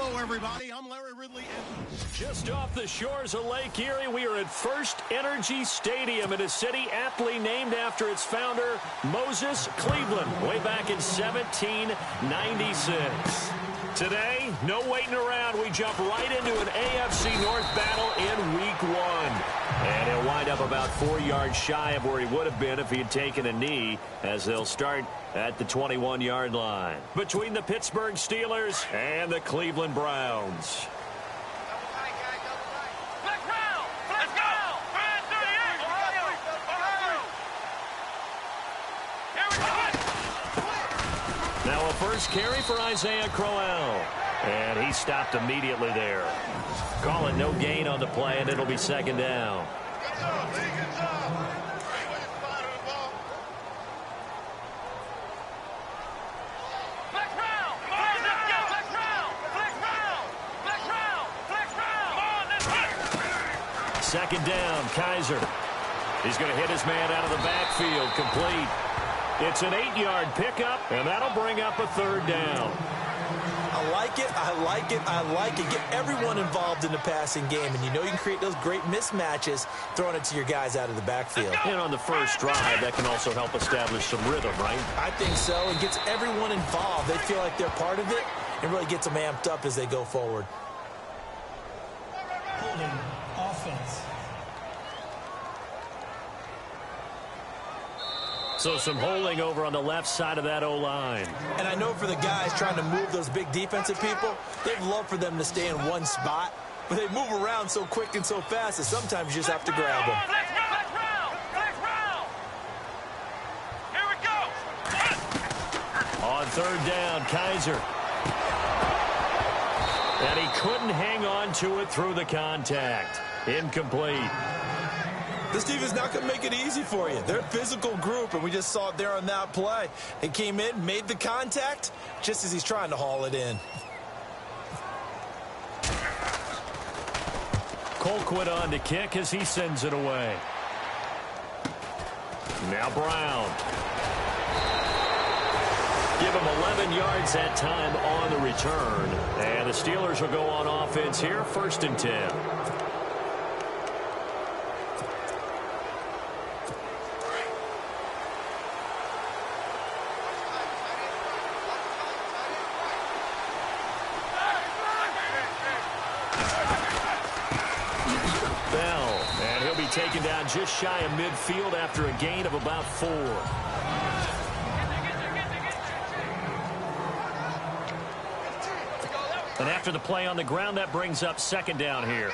Hello, everybody. I'm Larry Ridley. Just off the shores of Lake Erie, we are at First Energy Stadium in a city aptly named after its founder, Moses Cleveland, way back in 1796. Today, no waiting around. We jump right into an AFC North battle in Week 1. And he'll wind up about 4 yards shy of where he would have been if he had taken a knee, as they'll start at the 21-yard line between the Pittsburgh Steelers and the Cleveland Browns. Now a first carry for Isaiah Crowell. And he stopped immediately there. Call it no gain on the play, and it'll be second down. Second down, Kaiser. He's going to hit his man out of the backfield, complete. It's an 8-yard pickup, and that'll bring up a third down. I like it, I like it, I like it. Get everyone involved in the passing game, and you know you can create those great mismatches throwing it to your guys out of the backfield. And on the first drive, that can also help establish some rhythm, right? I think so. It gets everyone involved. They feel like they're part of it, and really gets them amped up as they go forward. Holding offense. So some holding over on the left side of that O-line. And I know for the guys trying to move those big defensive people, they'd love for them to stay in one spot, but they move around so quick and so fast that sometimes you just have to grab them. Here we go. On third down, Kaiser. And he couldn't hang on to it through the contact. Incomplete. This team is not going to make it easy for you. They're a physical group, and we just saw it there on that play. They came in, made the contact, just as he's trying to haul it in. Colquitt on to kick as he sends it away. Now Brown. Give him 11 yards that time on the return. And the Steelers will go on offense here, 1st and 10. Taken down just shy of midfield after a gain of about 4. And after the play on the ground, that brings up second down here.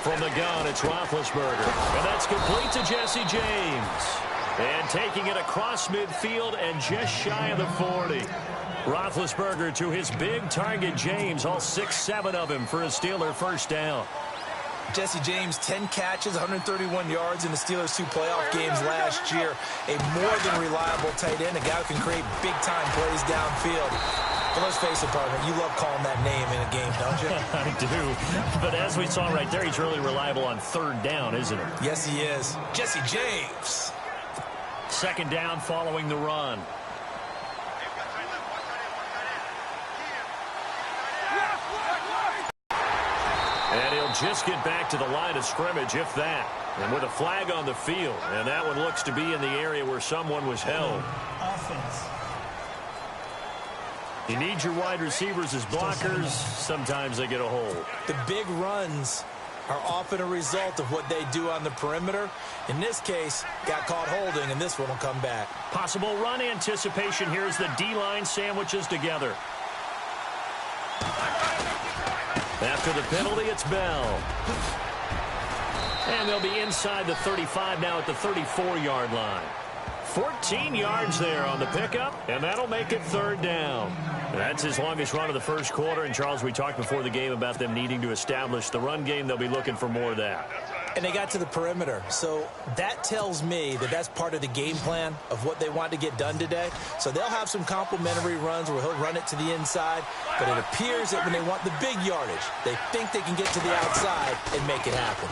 From the gun, it's Roethlisberger. And that's complete to Jesse James. And taking it across midfield and just shy of the 40. Roethlisberger to his big target, James, all 6-7 of him for a Steeler first down. Jesse James, 10 catches, 131 yards in the Steelers' 2 playoff games last year. A more than reliable tight end, a guy who can create big-time plays downfield. But let's face it, partner, you love calling that name in a game, don't you? I do. But as we saw right there, he's really reliable on third down, isn't he? Yes, he is. Jesse James. Second down following the run. And he'll just get back to the line of scrimmage, if that. And with a flag on the field. And that one looks to be in the area where someone was held. Offense. You need your wide receivers as blockers. Sometimes they get a hold. The big runs are often a result of what they do on the perimeter. In this case, got caught holding, and this one will come back. Possible run anticipation here as the D-line sandwiches together. After the penalty, it's Bell. And they'll be inside the 35 now at the 34-yard line. 14 yards there on the pickup, and that'll make it third down. That's his longest run of the first quarter. And, Charles, we talked before the game about them needing to establish the run game. They'll be looking for more of that. And they got to the perimeter. So that tells me that that's part of the game plan of what they want to get done today. So they'll have some complimentary runs where he'll run it to the inside. But it appears that when they want the big yardage, they think they can get to the outside and make it happen.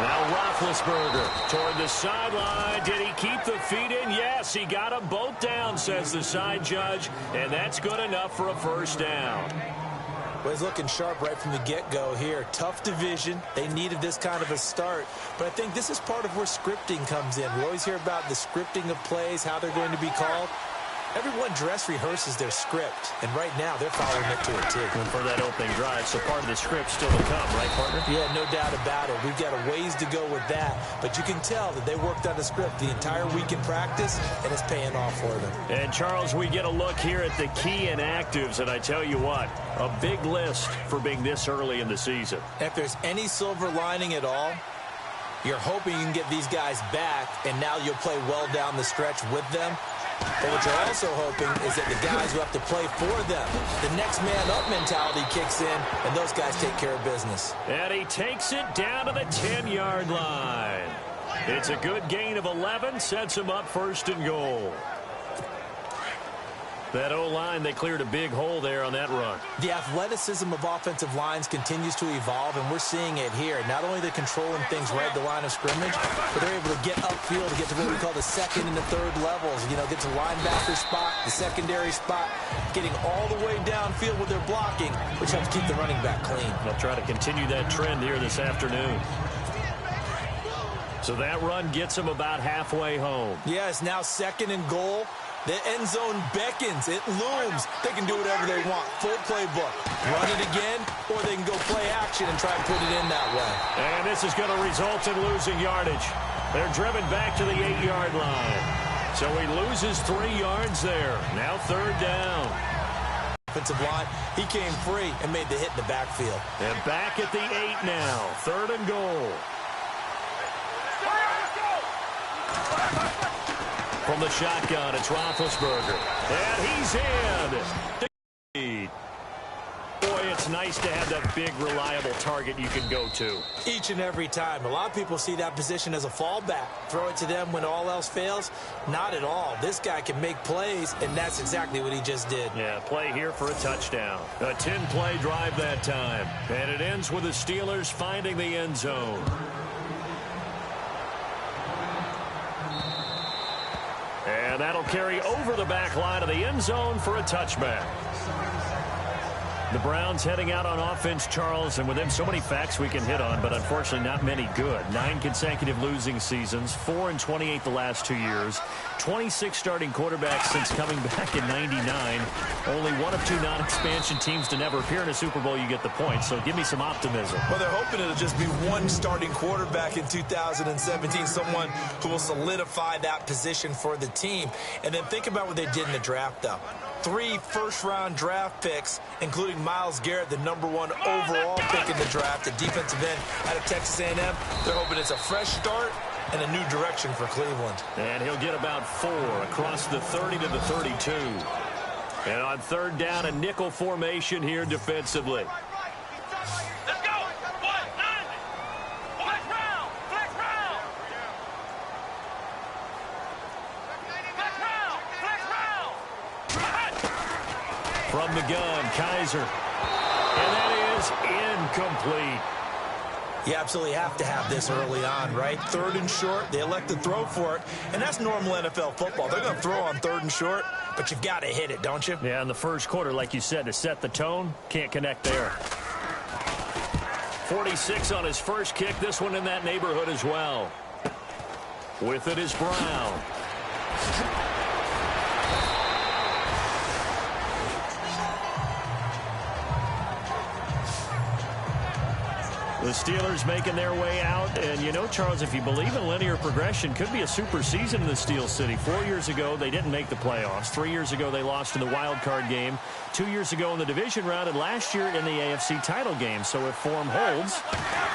Now Roethlisberger toward the sideline. Did he keep the feet in? Yes, he got them both down, says the side judge, and that's good enough for a first down. Well, he's looking sharp right from the get-go here. Tough division. They needed this kind of a start. But I think this is part of where scripting comes in. We always hear about the scripting of plays, how they're going to be called. Everyone dress rehearses their script, and right now they're following it to a T. And for that opening drive, so part of the script still to come, right, partner? Yeah, no doubt about it. We've got a ways to go with that, but you can tell that they worked on the script the entire week in practice, and it's paying off for them. And, Charles, we get a look here at the key inactives, and I tell you what, a big list for being this early in the season. If there's any silver lining at all, you're hoping you can get these guys back, and now you'll play well down the stretch with them. But what you're also hoping is that the guys who have to play for them, the next man up mentality kicks in, and those guys take care of business. And he takes it down to the 10-yard line. It's a good gain of 11, sets him up first and goal. That O-line, they cleared a big hole there on that run. The athleticism of offensive lines continues to evolve, and we're seeing it here. Not only they're controlling things right at the line of scrimmage, but they're able to get upfield to get to what we call the second and the third levels. You know, get to linebacker spot, the secondary spot, getting all the way downfield with their blocking, which helps keep the running back clean. They'll try to continue that trend here this afternoon. So that run gets them about halfway home. Yeah, it's now second and goal. The end zone beckons. It looms. They can do whatever they want. Full playbook. Run it again, or they can go play action and try and put it in that way. And this is going to result in losing yardage. They're driven back to the 8-yard line. So he loses 3 yards there. Now third down. Offensive line, he came free and made the hit in the backfield. And back at the 8 now. Third and goal. From the shotgun, it's Roethlisberger. And he's in. Boy, it's nice to have that big, reliable target you can go to. Each and every time. A lot of people see that position as a fallback. Throw it to them when all else fails. Not at all. This guy can make plays, and that's exactly what he just did. Yeah, play here for a touchdown. A 10-play drive that time. And it ends with the Steelers finding the end zone. And that'll carry over the back line of the end zone for a touchback. The Browns heading out on offense, Charles, and with them so many facts we can hit on, but unfortunately not many good. 9 consecutive losing seasons, 4-28 the last 2 years, 26 starting quarterbacks since coming back in '99. Only one of 2 non-expansion teams to never appear in a Super Bowl. You get the point, so give me some optimism. Well, they're hoping it'll just be one starting quarterback in 2017, someone who will solidify that position for the team. And then think about what they did in the draft, though. 3 first-round draft picks, including Myles Garrett, the #1 overall pick in the draft, a defensive end out of Texas A&M. They're hoping it's a fresh start and a new direction for Cleveland. And he'll get about 4 across the 30 to the 32. And on third down, a nickel formation here defensively. From the gun, Kaiser. And that is incomplete. You absolutely have to have this early on, right? Third and short, they elect to throw for it, and that's normal NFL football. They're going to throw on third and short, but you've got to hit it, don't you? Yeah, in the first quarter, like you said, to set the tone, can't connect there. 46 on his first kick, this one in that neighborhood as well. With it is Brown. The Steelers making their way out. And, you know, Charles, if you believe in linear progression, could be a super season in the Steel City. 4 years ago, they didn't make the playoffs. 3 years ago, they lost in the wild card game. 2 years ago in the division round, and last year in the AFC title game. So if form holds,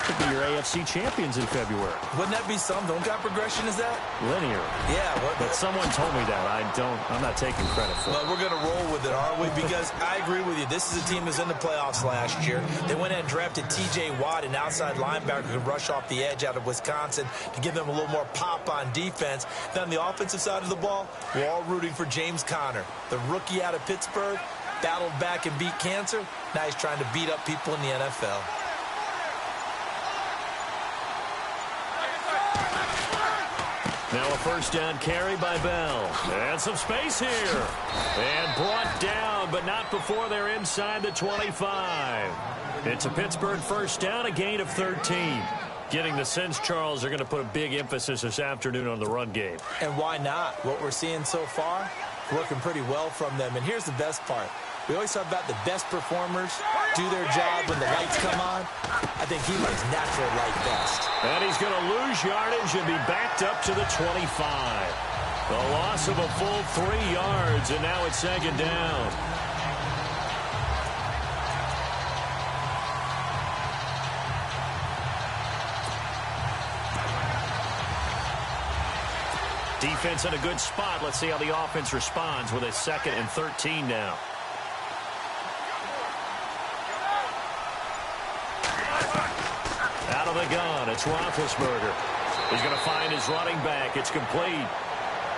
could be your AFC champions in February. Wouldn't that be something? What kind of progression is that? Linear. Yeah. But someone told me that. I'm not taking credit for it. Well, we're going to roll with it, aren't we? Because I agree with you. This is a team that's in the playoffs last year. They went in and drafted T.J. Watt, an outside linebacker who could rush off the edge out of Wisconsin to give them a little more pop on defense. Then on the offensive side of the ball, we're all rooting for James Conner, the rookie out of Pittsburgh, battled back and beat cancer. Now he's trying to beat up people in the NFL. Now a first down carry by Bell. And some space here. And brought down, but not before they're inside the 25. It's a Pittsburgh first down, a gain of 13. Getting the sense, Charles, they're going to put a big emphasis this afternoon on the run game. And why not? What we're seeing so far, working pretty well from them. And here's the best part. We always talk about the best performers do their job when the lights come on. I think he likes natural light best. And he's going to lose yardage and be backed up to the 25. The loss of a full 3 yards, and now it's second down. Defense in a good spot. Let's see how the offense responds with a 2nd and 13 now. Out of the gun, it's Roethlisberger. He's going to find his running back. It's complete.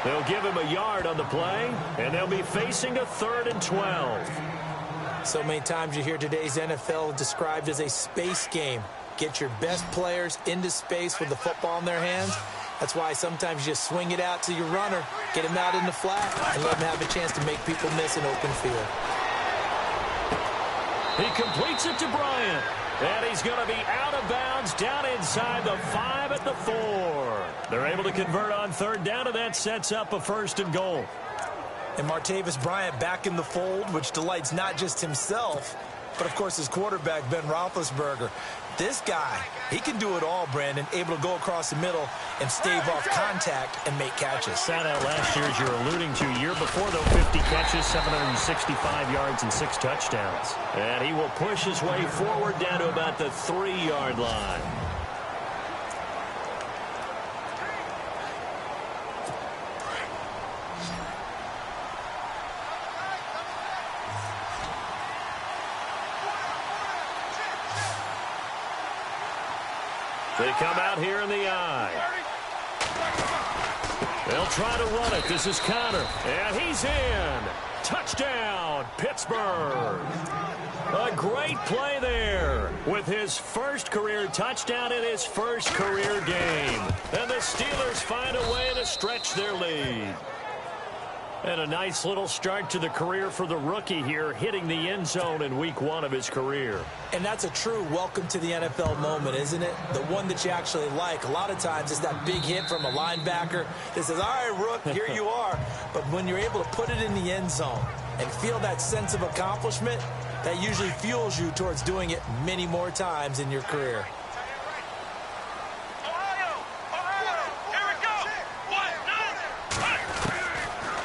They'll give him a yard on the play, and they'll be facing a 3rd and 12. So many times you hear today's NFL described as a space game. Get your best players into space with the football in their hands. That's why sometimes you just swing it out to your runner, get him out in the flat, and let him have a chance to make people miss an open field. He completes it to Bryant. And he's going to be out of bounds down inside the 5 at the 4. They're able to convert on 3rd down, and that sets up a 1st and goal. And Martavis Bryant back in the fold, which delights not just himself, but, of course, his quarterback, Ben Roethlisberger. This guy, he can do it all, Brandon, able to go across the middle and stave off contact and make catches. Sat out last year, as you're alluding to. Year before, though, 50 catches, 765 yards, and 6 touchdowns. And he will push his way forward down to about the 3-yard line. They come out here in the eye. They'll try to run it. This is Connor. And he's in. Touchdown, Pittsburgh. A great play there with his first career touchdown in his first career game. And the Steelers find a way to stretch their lead. And a nice little start to the career for the rookie here, hitting the end zone in week 1 of his career. And that's a true welcome to the NFL moment, isn't it? The one that you actually like. A lot of times it's that big hit from a linebacker that says, all right, Rook, here you are. But when you're able to put it in the end zone and feel that sense of accomplishment, that usually fuels you towards doing it many more times in your career.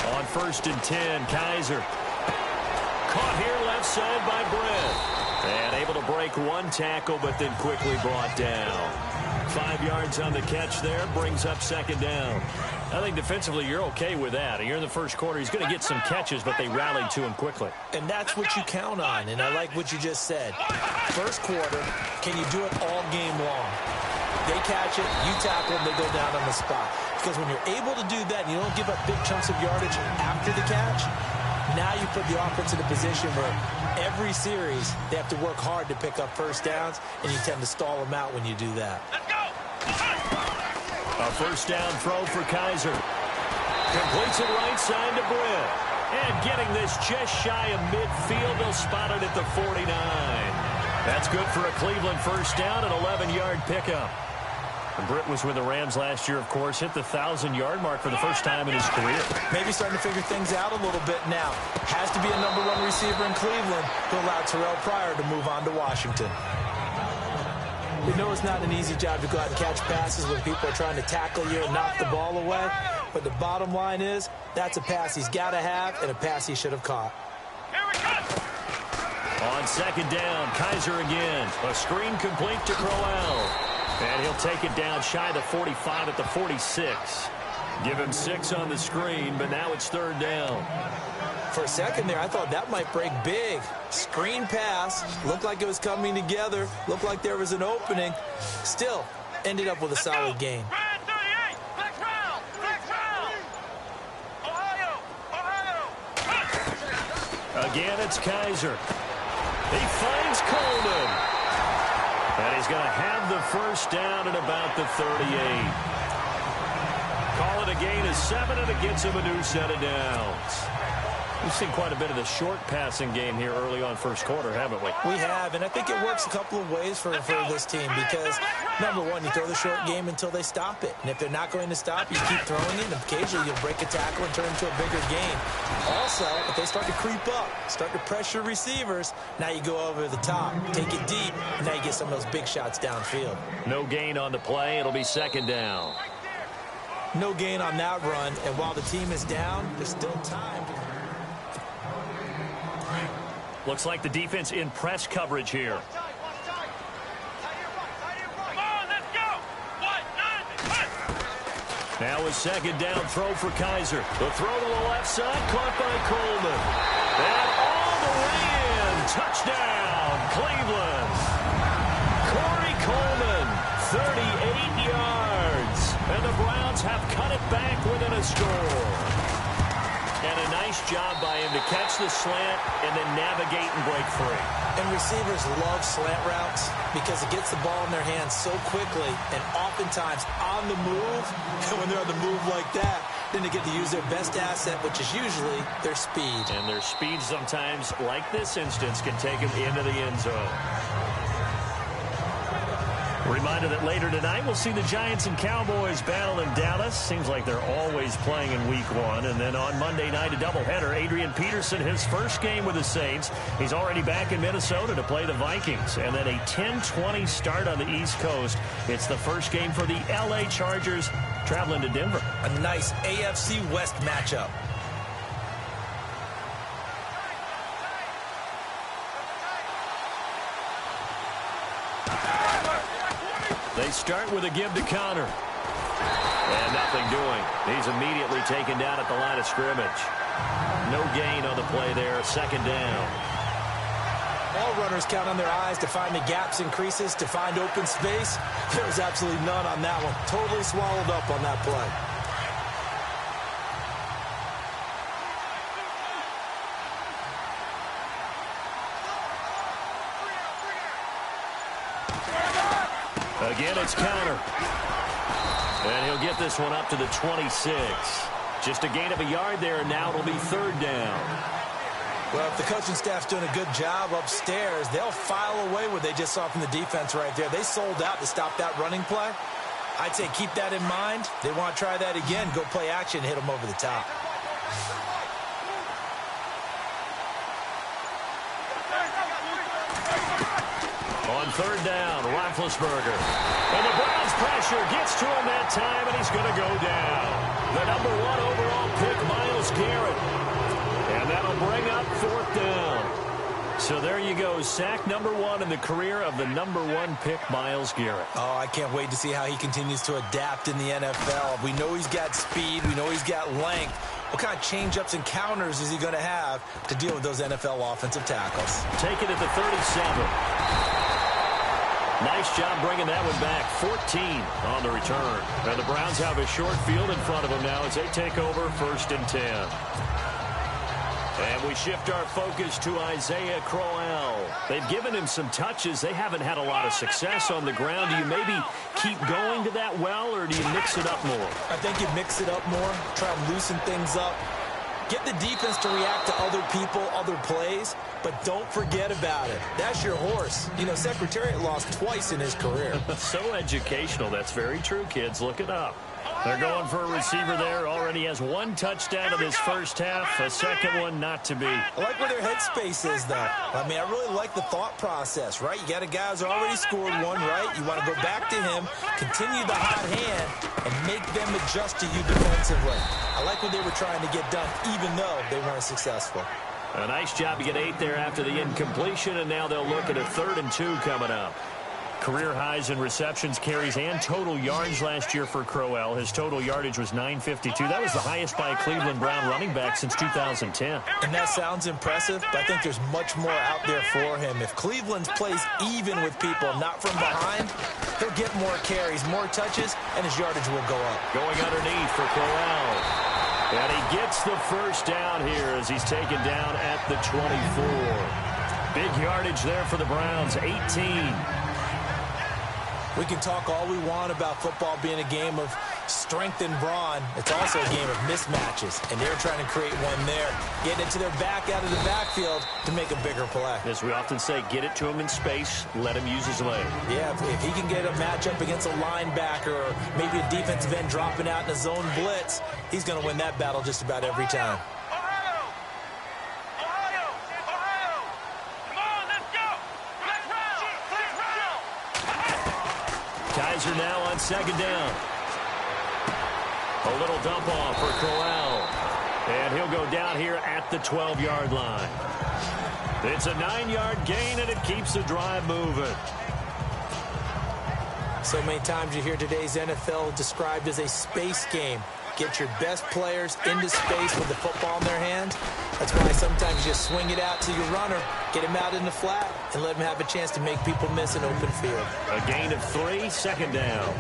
On 1st and 10, Kaiser. Caught here left side by Brett. And able to break 1 tackle, but then quickly brought down. 5 yards on the catch there, brings up 2nd down. I think defensively you're okay with that. You're in the first quarter. He's going to get some catches, but they rallied to him quickly. And that's what you count on, and I like what you just said. First quarter, can you do it all game long? They catch it, you tackle them, they go down on the spot. Because when you're able to do that and you don't give up big chunks of yardage after the catch, now you put the offense in a position where every series they have to work hard to pick up first downs, and you tend to stall them out when you do that. A first down throw for Kaiser. Completes it right side to Britt. And getting this just shy of midfield, they'll spot it at the 49. That's good for a Cleveland first down, an 11-yard pickup. And Britt was with the Rams last year, of course, hit the 1,000-yard mark for the first time in his career. Maybe starting to figure things out a little bit now. Has to be a number 1 receiver in Cleveland who allowed Terrell Pryor to move on to Washington. We know it's not an easy job to go out and catch passes when people are trying to tackle you and knock the ball away. But the bottom line is, that's a pass he's got to have and a pass he should have caught. On 2nd down, Kaiser again. A screen complete to Crowell. And he'll take it down shy of the 45 at the 46. Give him 6 on the screen, but now it's 3rd down. For a second there, I thought that might break big. Screen pass. Looked like it was coming together. Looked like there was an opening. Still, ended up with a solid gain. Again, it's Kaiser. He finds Coleman. And he's going to have the first down at about the 38. Call it a gain of 7, and it gets him a new set of downs. We've seen quite a bit of the short passing game here early on first quarter, haven't we? We have, and I think it works a couple of ways for this team because, number one, you throw the short game until they stop it. And if they're not going to stop, you keep throwing it, and occasionally you'll break a tackle and turn into a bigger gain. Also, if they start to creep up, start to pressure receivers, now you go over the top, take it deep, and now you get some of those big shots downfield. No gain on the play. It'll be second down. No gain on that run, and while the team is down, there's still time. Looks like the defense in press coverage here. Now a second down throw for Kaiser. The throw to the left side, caught by Coleman. And all the way in. Touchdown, Cleveland. Corey Coleman, 38 yards. And the Browns have cut it back within a score. And a nice job by him to catch the slant and then navigate and break free. And receivers love slant routes because it gets the ball in their hands so quickly and oftentimes on the move. And when they're on the move like that, then they get to use their best asset, which is usually their speed. And their speed sometimes, like this instance, can take them into the end zone. Reminder that later tonight we'll see the Giants and Cowboys battle in Dallas. Seems like they're always playing in week 1. And then on Monday night, a doubleheader. Adrian Peterson, his first game with the Saints. He's already back in Minnesota to play the Vikings. And then a 10-20 start on the East Coast. It's the first game for the L.A. Chargers traveling to Denver. A nice AFC West matchup. They start with a give to Connor. And nothing doing. He's immediately taken down at the line of scrimmage. No gain on the play there. Second down. All runners count on their eyes to find the gaps and creases, to find open space. There was absolutely none on that one. Totally swallowed up on that play. Again, it's Connor. And he'll get this one up to the 26. Just a gain of a yard there, and now it'll be third down. Well, if the coaching staff's doing a good job upstairs, they'll file away what they just saw from the defense right there. They sold out to stop that running play. I'd say keep that in mind. They want to try that again. Go play action, hit them over the top. On third down, Roethlisberger. And the Browns pressure gets to him that time, and he's going to go down. The number 1 overall pick, Myles Garrett. And that'll bring up fourth down. So there you go, sack number 1 in the career of the number 1 pick, Myles Garrett. Oh, I can't wait to see how he continues to adapt in the NFL. We know he's got speed. We know he's got length. What kind of change-ups and counters is he going to have to deal with those NFL offensive tackles? Take it at the 37. Nice job bringing that one back. 14 on the return. And the Browns have a short field in front of them now as they take over first and 10. And we shift our focus to Isaiah Crowell. They've given him some touches. They haven't had a lot of success on the ground. Do you maybe keep going to that well, or do you mix it up more? I think you mix it up more, try to loosen things up. Get the defense to react to other people, other plays, but don't forget about it. That's your horse. You know, Secretariat lost twice in his career. So educational. That's very true, kids. Look it up. They're going for a receiver there. Already has 1 touchdown in this first half. A second one not to be. I like where their headspace is, though. I mean, I really like the thought process, right? You got a guy who's already scored one, right? You want to go back to him, continue the hot hand, and make them adjust to you defensively. I like what they were trying to get done, even though they weren't successful. A nice job to get 8 there after the incompletion, and now they'll look at a 3rd and 2 coming up. Career highs in receptions, carries, and total yards last year for Crowell. His total yardage was 952. That was the highest by a Cleveland Brown running back since 2010. And that sounds impressive, but I think there's much more out there for him. If Cleveland plays even with people, not from behind, he'll get more carries, more touches, and his yardage will go up. Going underneath for Crowell. And he gets the first down here as he's taken down at the 24. Big yardage there for the Browns, 18. We can talk all we want about football being a game of Strength and brawn. It's also a game of mismatches, and they're trying to create one there. Getting it to their back out of the backfield to make a bigger play. As we often say, get it to him in space, let him use his leg. Yeah, if he can get a matchup against a linebacker or maybe a defensive end dropping out in a zone blitz, he's going to win that battle just about every time. Kaiser now on second down. A little dump off for Crowell. And he'll go down here at the 12-yard line. It's a 9-yard gain, and it keeps the drive moving. So many times you hear today's NFL described as a space game. Get your best players into space with the football in their hands. That's why sometimes you just swing it out to your runner, get him out in the flat, and let him have a chance to make people miss an open field. A gain of 3, second down.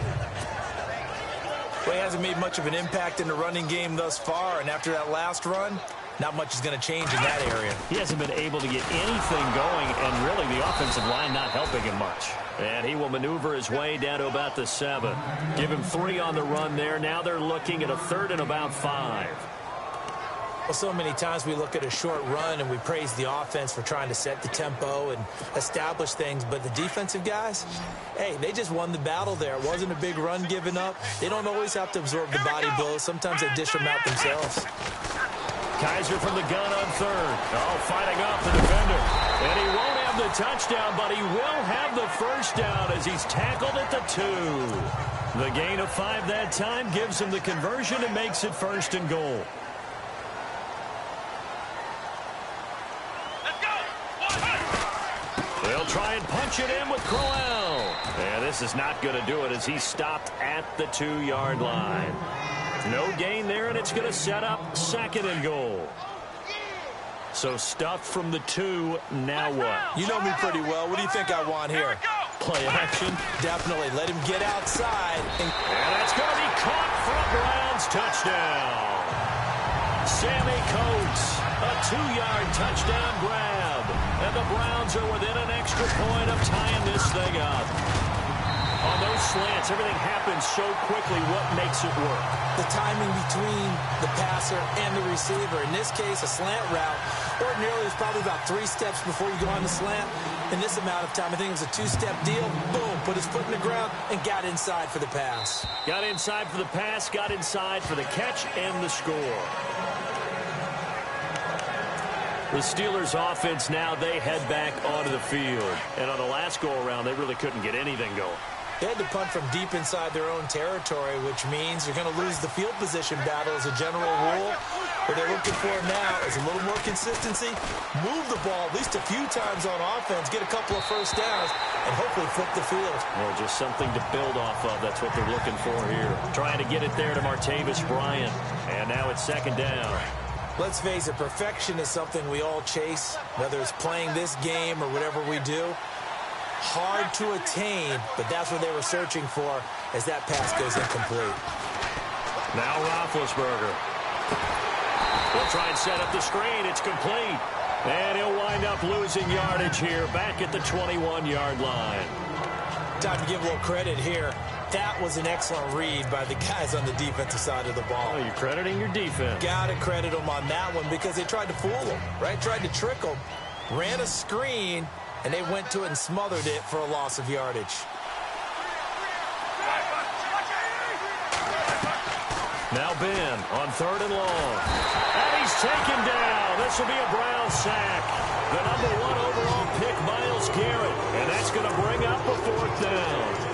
Well, he hasn't made much of an impact in the running game thus far, and after that last run, not much is going to change in that area. He hasn't been able to get anything going, and really the offensive line not helping him much. And he will maneuver his way down to about the 7. Give him 3 on the run there. Now they're looking at a 3rd and about 5. Well, so many times we look at a short run and we praise the offense for trying to set the tempo and establish things, but the defensive guys, hey, they just won the battle there. It wasn't a big run given up. They don't always have to absorb the body blows. Sometimes they dish them out themselves. Kaiser from the gun on 3rd. Oh, fighting off the defender. And he won't have the touchdown, but he will have the first down as he's tackled at the 2. The gain of 5 that time gives him the conversion and makes it 1st and goal. They'll try and punch it in with Crowell. And this is not going to do it as he's stopped at the 2-yard line. No gain there, and it's going to set up 2nd and goal. So stuffed from the 2, now what? You know me pretty well. What do you think I want here? Play action? Definitely. Let him get outside. And that's going to be caught for a Browns touchdown. Sammy Coates, a 2-yard touchdown grab. And the Browns are within an extra point of tying this thing up. On those slants, everything happens so quickly. What makes it work? The timing between the passer and the receiver. In this case, a slant route. Ordinarily, it's probably about 3 steps before you go on the slant. In this amount of time, I think it was a 2-step deal. Boom, put his foot in the ground and got inside for the pass. Got inside for the pass, got inside for the catch and the score. The Steelers offense now, they head back onto the field. And on the last go-around, they really couldn't get anything going. They had to punt from deep inside their own territory, which means you're going to lose the field position battle as a general rule. What they're looking for now is a little more consistency, move the ball at least a few times on offense, get a couple of first downs, and hopefully flip the field. Well, just something to build off of. That's what they're looking for here. Trying to get it there to Martavis Bryant. And now it's 2nd down. Let's face it, perfection is something we all chase, whether it's playing this game or whatever we do. Hard to attain, but that's what they were searching for as that pass goes incomplete. Now Roethlisberger. We'll try and set up the screen. It's complete. And he'll wind up losing yardage here back at the 21-yard line. Time to give a little credit here. That was an excellent read by the guys on the defensive side of the ball. Oh, you're crediting your defense. Got to credit them on that one because they tried to fool them, right? Tried to trick them, ran a screen, and they went to it and smothered it for a loss of yardage. Now Ben on 3rd and long. And he's taken down. This will be a Brown sack. The number 1 overall pick, Myles Garrett. And that's going to bring up a 4th down.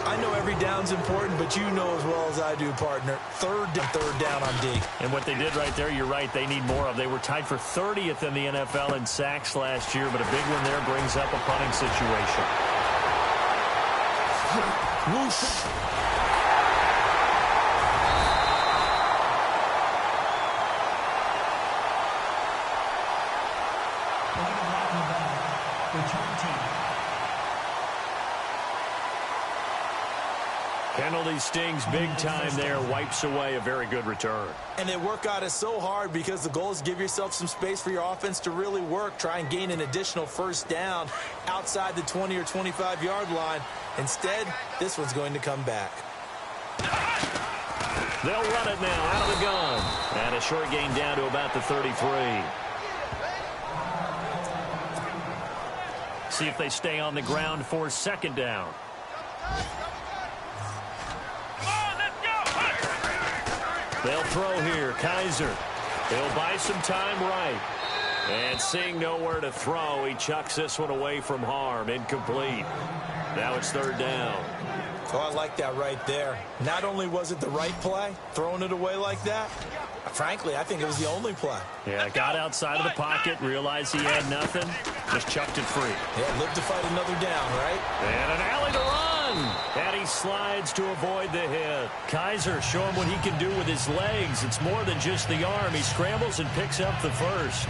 I know every down's important, but you know as well as I do, partner. 3rd down on D. And what they did right there, you're right, they need more of. They were tied for 30th in the NFL in sacks last year, but a big one there brings up a punting situation. Whoosh. Return team. Penalty stings big time there, wipes away a very good return. And they work on it so hard because the goal is give yourself some space for your offense to really work. Try and gain an additional first down outside the 20 or 25-yard line. Instead, this one's going to come back. They'll run it now out of the gun. And a short gain down to about the 33. See if they stay on the ground for second down. They'll throw here. Kaiser. He'll buy some time right. And seeing nowhere to throw, he chucks this one away from harm. Incomplete. Now it's third down. Oh, I like that right there. Not only was it the right play, throwing it away like that, frankly, I think it was the only play. Yeah, got outside of the pocket, realized he had nothing, just chucked it free. Yeah, lived to fight another down, right? And an alley to run. And he slides to avoid the hit. Kaiser showing what he can do with his legs. It's more than just the arm. He scrambles and picks up the first.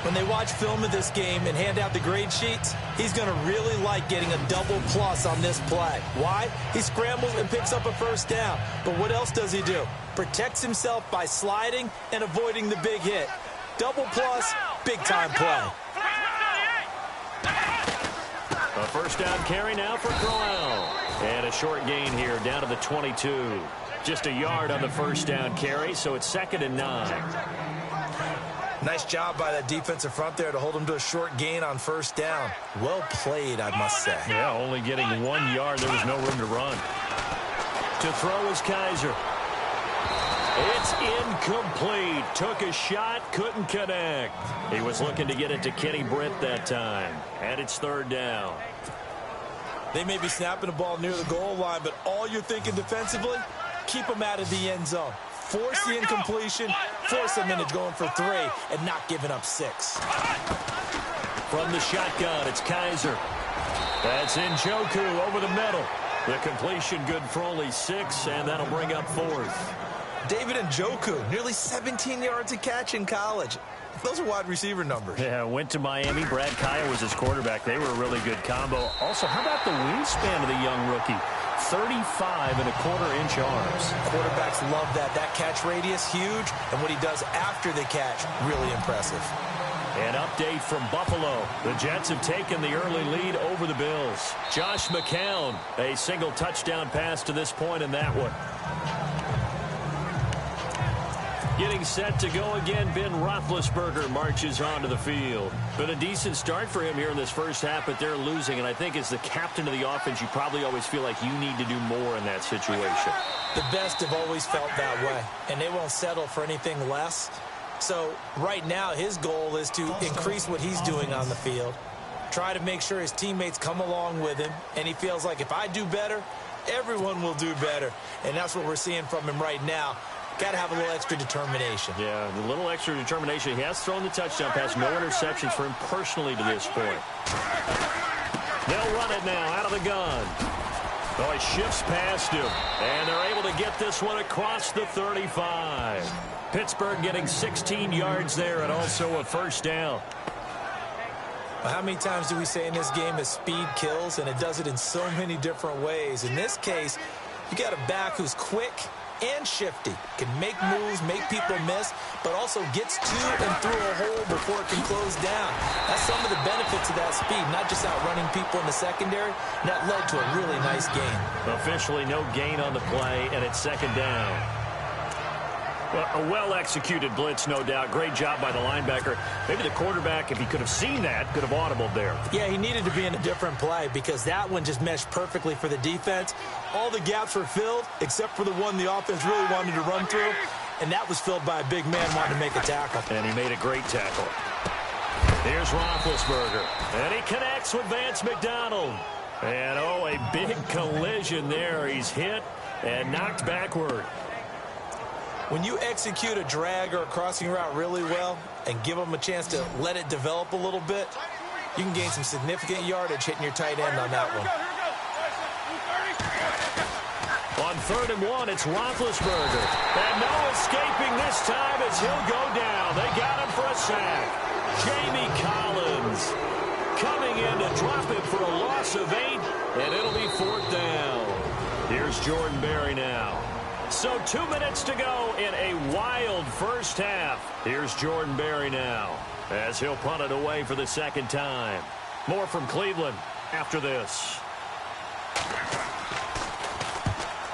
When they watch film of this game and hand out the grade sheets, he's going to really like getting a double plus on this play. Why? He scrambles and picks up a first down. But what else does he do? Protects himself by sliding and avoiding the big hit. Double plus, big-time play. A first down carry now for Crowell. And a short gain here down to the 22. Just a yard on the first down carry, so it's 2nd and 9. Nice job by that defensive front there to hold him to a short gain on first down. Well played, I must say. Yeah, only getting 1 yard. There was no room to run. To throw is Kaiser. It's incomplete. Took a shot, couldn't connect. He was looking to get it to Kenny Britt that time. And it's third down. They may be snapping the ball near the goal line, but all you're thinking defensively, keep them out of the end zone. Force the incompletion, force them into going for 3, and not giving up 6. From the shotgun, it's Kaiser. That's Njoku over the middle. The completion good for only 6, and that'll bring up 4th. David Njoku, nearly 17 yards a catch in college. Those are wide receiver numbers. Yeah, went to Miami. Brad Kaya was his quarterback. They were a really good combo. Also, how about the wingspan of the young rookie? 35.25-inch arms. Quarterbacks love that. That catch radius, huge. And what he does after the catch, really impressive. An update from Buffalo. The Jets have taken the early lead over the Bills. Josh McCown, a single touchdown pass to this point in that one. Getting set to go again, Ben Roethlisberger marches onto the field. Been a decent start for him here in this first half, but they're losing. And I think as the captain of the offense, you probably always feel like you need to do more in that situation. The best have always felt that way, and they won't settle for anything less. So right now, his goal is to increase what he's doing on the field, try to make sure his teammates come along with him, and he feels like if I do better, everyone will do better. And that's what we're seeing from him right now. Got to have a little extra determination. Yeah, a little extra determination. He has thrown the touchdown pass. No interceptions for him personally to this point. They'll run it now out of the gun. Oh, he shifts past him. And they're able to get this one across the 35. Pittsburgh getting 16 yards there and also a first down. Well, how many times do we say in this game that speed kills, and it does it in so many different ways? In this case, you got a back who's quick and shifty, can make moves, make people miss, but also gets to and through a hole before it can close down. That's some of the benefits of that speed, not just outrunning people in the secondary. And that led to a really nice gain. Officially no gain on the play, and it's second down. Well, a well-executed blitz, no doubt. Great job by the linebacker. Maybe the quarterback, if he could have seen that, could have audibled there. Yeah, he needed to be in a different play because that one just meshed perfectly for the defense. All the gaps were filled except for the one the offense really wanted to run through, and that was filled by a big man wanting to make a tackle. And he made a great tackle. Here's Roethlisberger, and he connects with Vance McDonald. And, oh, a big collision there. He's hit and knocked backward. When you execute a drag or a crossing route really well and give them a chance to let it develop a little bit, you can gain some significant yardage hitting your tight end on that one. On 3rd and 1, it's Roethlisberger. And no escaping this time as he'll go down. They got him for a sack. Jamie Collins coming in to drop it for a loss of 8, and it'll be 4th down. Here's Jordan Berry now. So 2 minutes to go in a wild first half. Here's Jordan Berry now as he'll punt it away for the second time. More from Cleveland after this.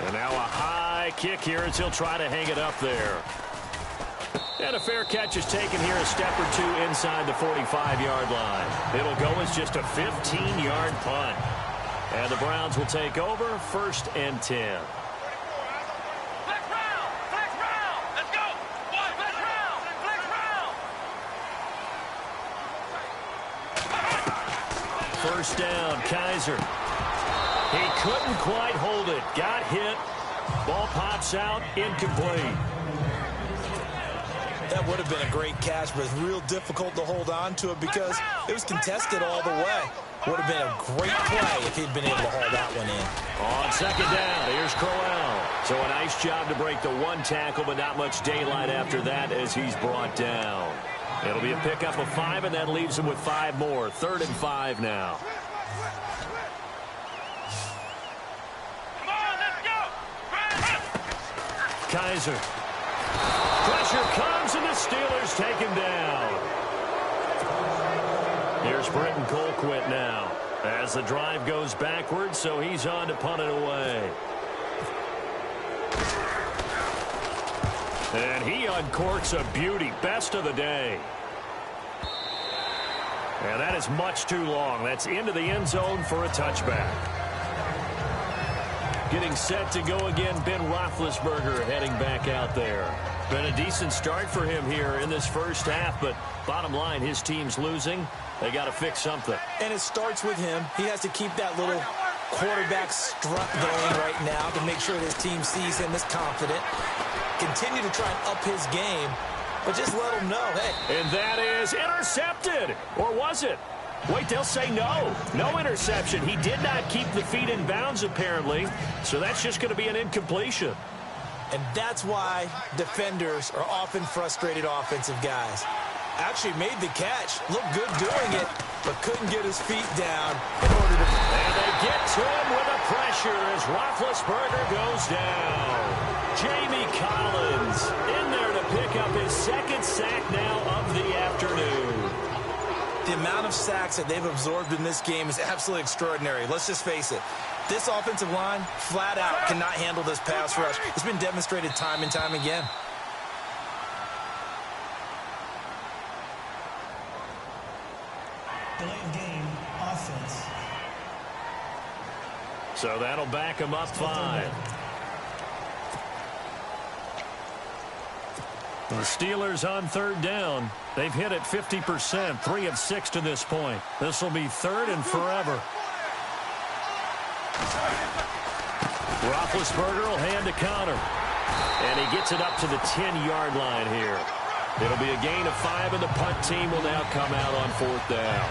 And now a high high kick here as he'll try to hang it up there. And a fair catch is taken here a step or two inside the 45-yard line. It'll go as just a 15-yard punt. And the Browns will take over 1st and 10. First down, Kaiser. He couldn't quite hold it. Got hit. Ball pops out, incomplete. That would have been a great catch, but it's real difficult to hold on to it because it was contested all the way. Would have been a great play if he'd been able to haul that one in. On second down, here's Crowell. So a nice job to break the one tackle, but not much daylight after that as he's brought down. It'll be a pickup of 5, and that leaves him with 5 more. 3rd and 5 now. Come on, let's go. Kaiser. Pressure comes, and the Steelers take him down. Here's Britton Colquitt now as the drive goes backwards, so he's on to punt it away. And he uncorks a beauty. Best of the day. And that is much too long. That's into the end zone for a touchback. Getting set to go again, Ben Roethlisberger heading back out there. Been a decent start for him here in this first half, but bottom line, his team's losing. They got to fix something. And it starts with him. He has to keep that little quarterback strut going right now to make sure his team sees him as confident. Continue to try and up his game, but just let him know, hey. And that is intercepted. Or was it? Wait, they'll say no. No interception. He did not keep the feet in bounds, apparently, so that's just going to be an incompletion. And that's why defenders are often frustrated offensive guys. Actually made the catch, looked good doing it, but couldn't get his feet down in order to... And they get to him with the pressure as Roethlisberger goes down. Jamie Collins in there to pick up his 2nd sack now of the afternoon. The amount of sacks that they've absorbed in this game is absolutely extraordinary. Let's just face it. This offensive line, flat out, cannot handle this pass rush. It's been demonstrated time and time again. Delay of game, offense. So that'll back him up 5. The Steelers on 3rd down. They've hit it 50%, 3 of 6 to this point. This will be 3rd and forever. Roethlisberger will hand to Connor. And he gets it up to the 10-yard line here. It'll be a gain of 5, and the punt team will now come out on 4th down.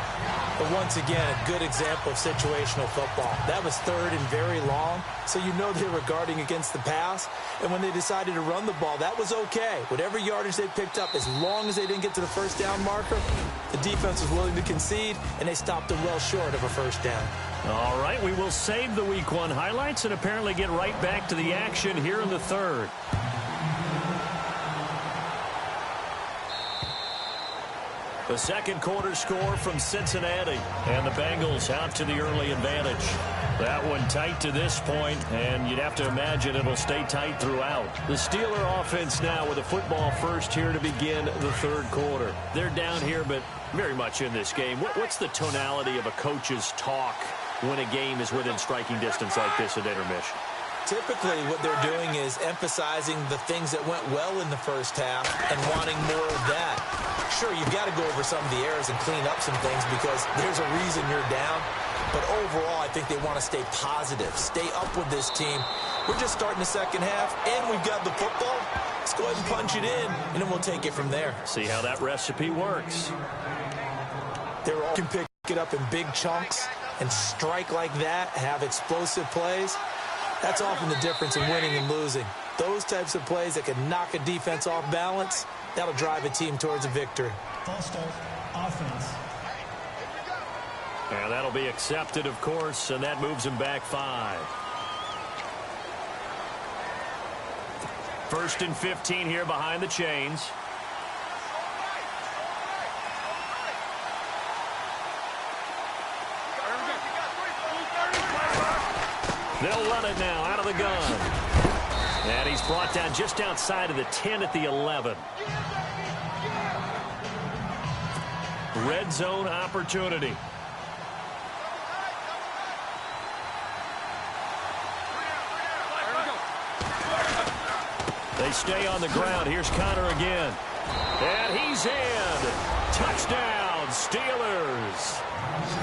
But once again, a good example of situational football. That was 3rd and very long, so you know they were guarding against the pass. And when they decided to run the ball, that was okay. Whatever yardage they picked up, as long as they didn't get to the 1st down marker, the defense was willing to concede, and they stopped them well short of a 1st down. All right, we will save the Week 1 highlights and apparently get right back to the action here in the 3rd. The 2nd quarter score from Cincinnati, and the Bengals out to the early advantage. That one tight to this point, and you'd have to imagine it'll stay tight throughout. The Steeler offense now with a football first here to begin the 3rd quarter. They're down here, but very much in this game. What's the tonality of a coach's talk when a game is within striking distance like this at intermission? Typically, what they're doing is emphasizing the things that went well in the first half and wanting more of that. Sure, you've got to go over some of the errors and clean up some things because there's a reason you're down. But overall, I think they want to stay positive, stay up with this team. We're just starting the second half, and we've got the football. Let's go ahead and punch it in, and then we'll take it from there. See how that recipe works. They all can pick it up in big chunks and strike like that, have explosive plays. That's often the difference in winning and losing. Those types of plays that can knock a defense off balance, that'll drive a team towards a victory. False start, offense. And that'll be accepted, of course, and that moves him back 5. 1st and 15 here behind the chains. They'll run it now out of the gun. And he's brought down just outside of the 10 at the 11. Red zone opportunity. They stay on the ground. Here's Connor again. And he's in. Touchdown, Steelers.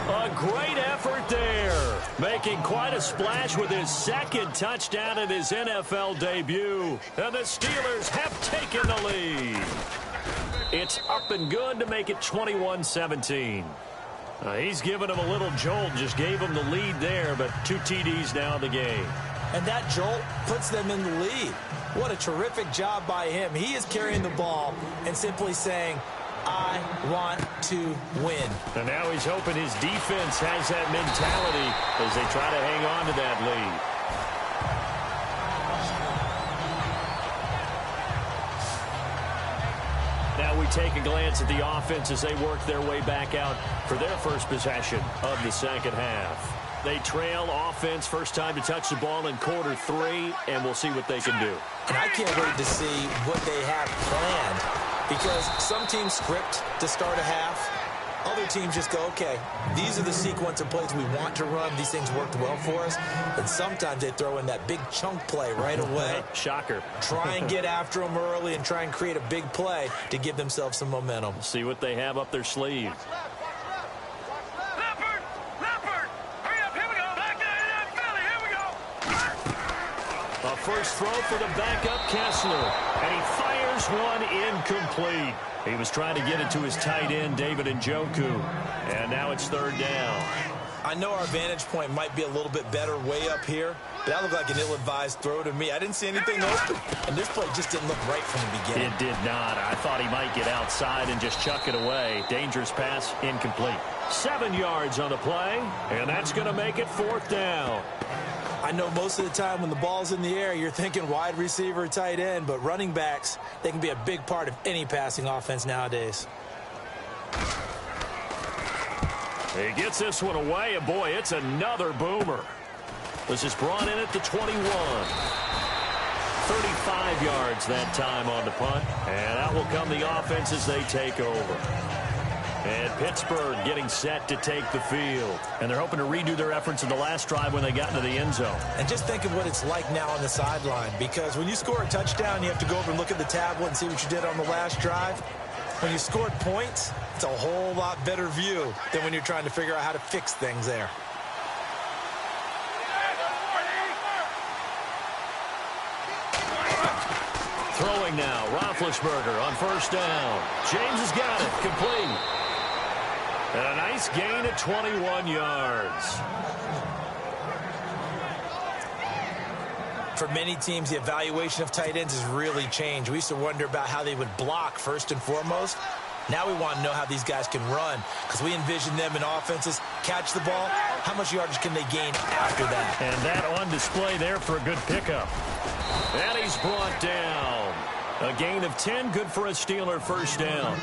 A great effort there. Making quite a splash with his second touchdown in his NFL debut. And the Steelers have taken the lead. It's up and good to make it 21-17. He's given him a little jolt. Just gave him the lead there, but 2 TDs now in the game. And that jolt puts them in the lead. What a terrific job by him. He is carrying the ball and simply saying, I want to win. And now he's hoping his defense has that mentality as they try to hang on to that lead. Now we take a glance at the offense as they work their way back out for their first possession of the second half. They trail offense, first time to touch the ball in quarter 3, and we'll see what they can do. And I can't wait to see what they have planned, because some teams script to start a half. Other teams just go, okay, these are the sequence of plays we want to run. These things worked well for us. And sometimes they throw in that big chunk play right away. Shocker. Try and get after them early and try and create a big play to give themselves some momentum. See what they have up their sleeve. A first throw for the backup Kessler, and he fires one incomplete. He was trying to get it to his tight end, David Njoku, and now it's third down. I know our vantage point might be a little bit better way up here, but that looked like an ill-advised throw to me. I didn't see anything open, and this play just didn't look right from the beginning. It did not. I thought he might get outside and just chuck it away. Dangerous pass, incomplete. 7 yards on the play, and that's going to make it fourth down. I know most of the time when the ball's in the air, you're thinking wide receiver, tight end, but running backs, they can be a big part of any passing offense nowadays. He gets this one away, and boy, it's another boomer. This is brought in at the 21. 35 yards that time on the punt, and out will come the offense as they take over. And Pittsburgh getting set to take the field. And they're hoping to redo their efforts in the last drive when they got into the end zone. And just think of what it's like now on the sideline, because when you score a touchdown, you have to go over and look at the tablet and see what you did on the last drive. When you scored points, it's a whole lot better view than when you're trying to figure out how to fix things there. Throwing now, Roethlisberger on first down. James has got it, complete. And a nice gain of 21 yards. For many teams, the evaluation of tight ends has really changed. We used to wonder about how they would block first and foremost. Now we want to know how these guys can run, because we envision them in offenses catch the ball. How much yardage can they gain after that? And that on display there for a good pickup. And he's brought down. A gain of 10, good for a Steeler first down.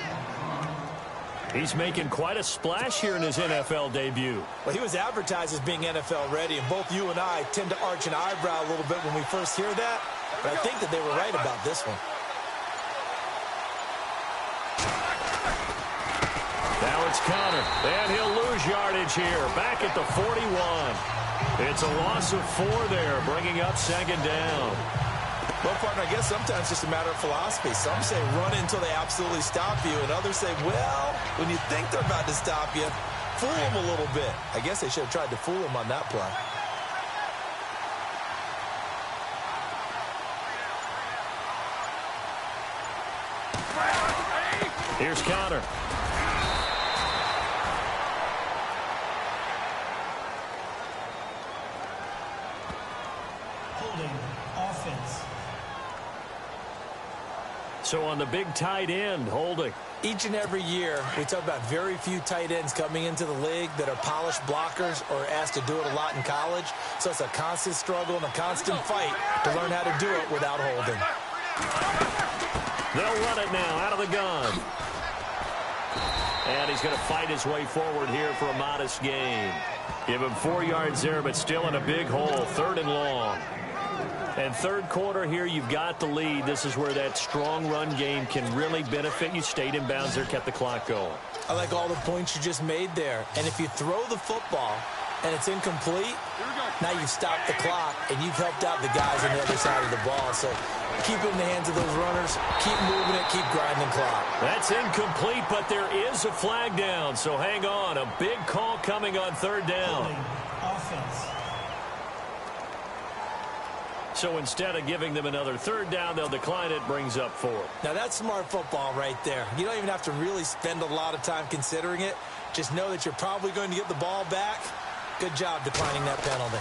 He's making quite a splash here in his NFL debut. Well, he was advertised as being NFL ready, and both you and I tend to arch an eyebrow a little bit when we first hear that. But I think that they were right about this one. Now it's Connor, and he'll lose yardage here, back at the 41. It's a loss of 4 there, bringing up second down. Well, partner, I guess sometimes it's just a matter of philosophy. Some say run until they absolutely stop you, and others say, well, when you think they're about to stop you, fool them a little bit. I guess they should have tried to fool him on that play. Here's Connor. Offense. So on the big tight end, holding. Each and every year, we talk about very few tight ends coming into the league that are polished blockers or asked to do it a lot in college. So it's a constant struggle and a constant fight to learn how to do it without holding. They'll run it now out of the gun. And he's going to fight his way forward here for a modest gain. Give him 4 yards there, but still in a big hole, 3rd and long. And third quarter here, you've got the lead. This is where that strong run game can really benefit you. Stayed in bounds there, kept the clock going. I like all the points you just made there. And if you throw the football and it's incomplete, now you've stopped the clock and you've helped out the guys on the other side of the ball. So keep it in the hands of those runners. Keep moving it. Keep grinding clock. That's incomplete, but there is a flag down. So hang on. A big call coming on third down. Offense. So instead of giving them another third down, they'll decline it, brings up 4. Now, that's smart football right there. You don't even have to really spend a lot of time considering it. Just know that you're probably going to get the ball back. Good job declining that penalty.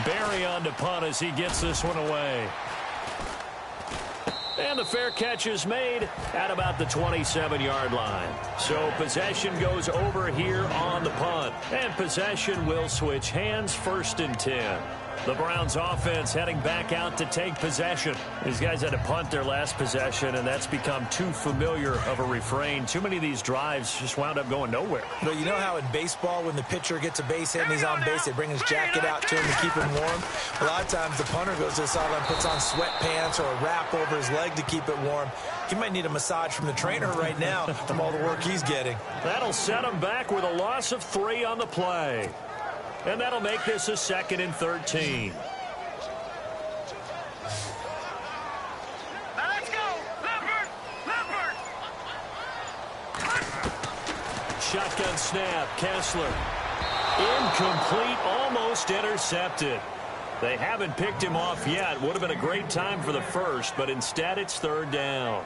Barry on to punt as he gets this one away. And the fair catch is made at about the 27-yard line. So possession goes over here on the punt. And possession will switch hands, 1st and 10. The Browns offense heading back out to take possession. These guys had to punt their last possession, and that's become too familiar of a refrain. Too many of these drives just wound up going nowhere. But you know how in baseball, when the pitcher gets a base hit and he's on base, they bring his jacket out to him to keep him warm? A lot of times the punter goes to the sideline, puts on sweatpants or a wrap over his leg to keep it warm. He might need a massage from the trainer right now from all the work he's getting. That'll set him back with a loss of 3 on the play. And that'll make this a 2nd and 13. Let's go! Leopard! Leopard! Shotgun snap. Kessler. Incomplete. Almost intercepted. They haven't picked him off yet. Would have been a great time for the first, but instead it's third down.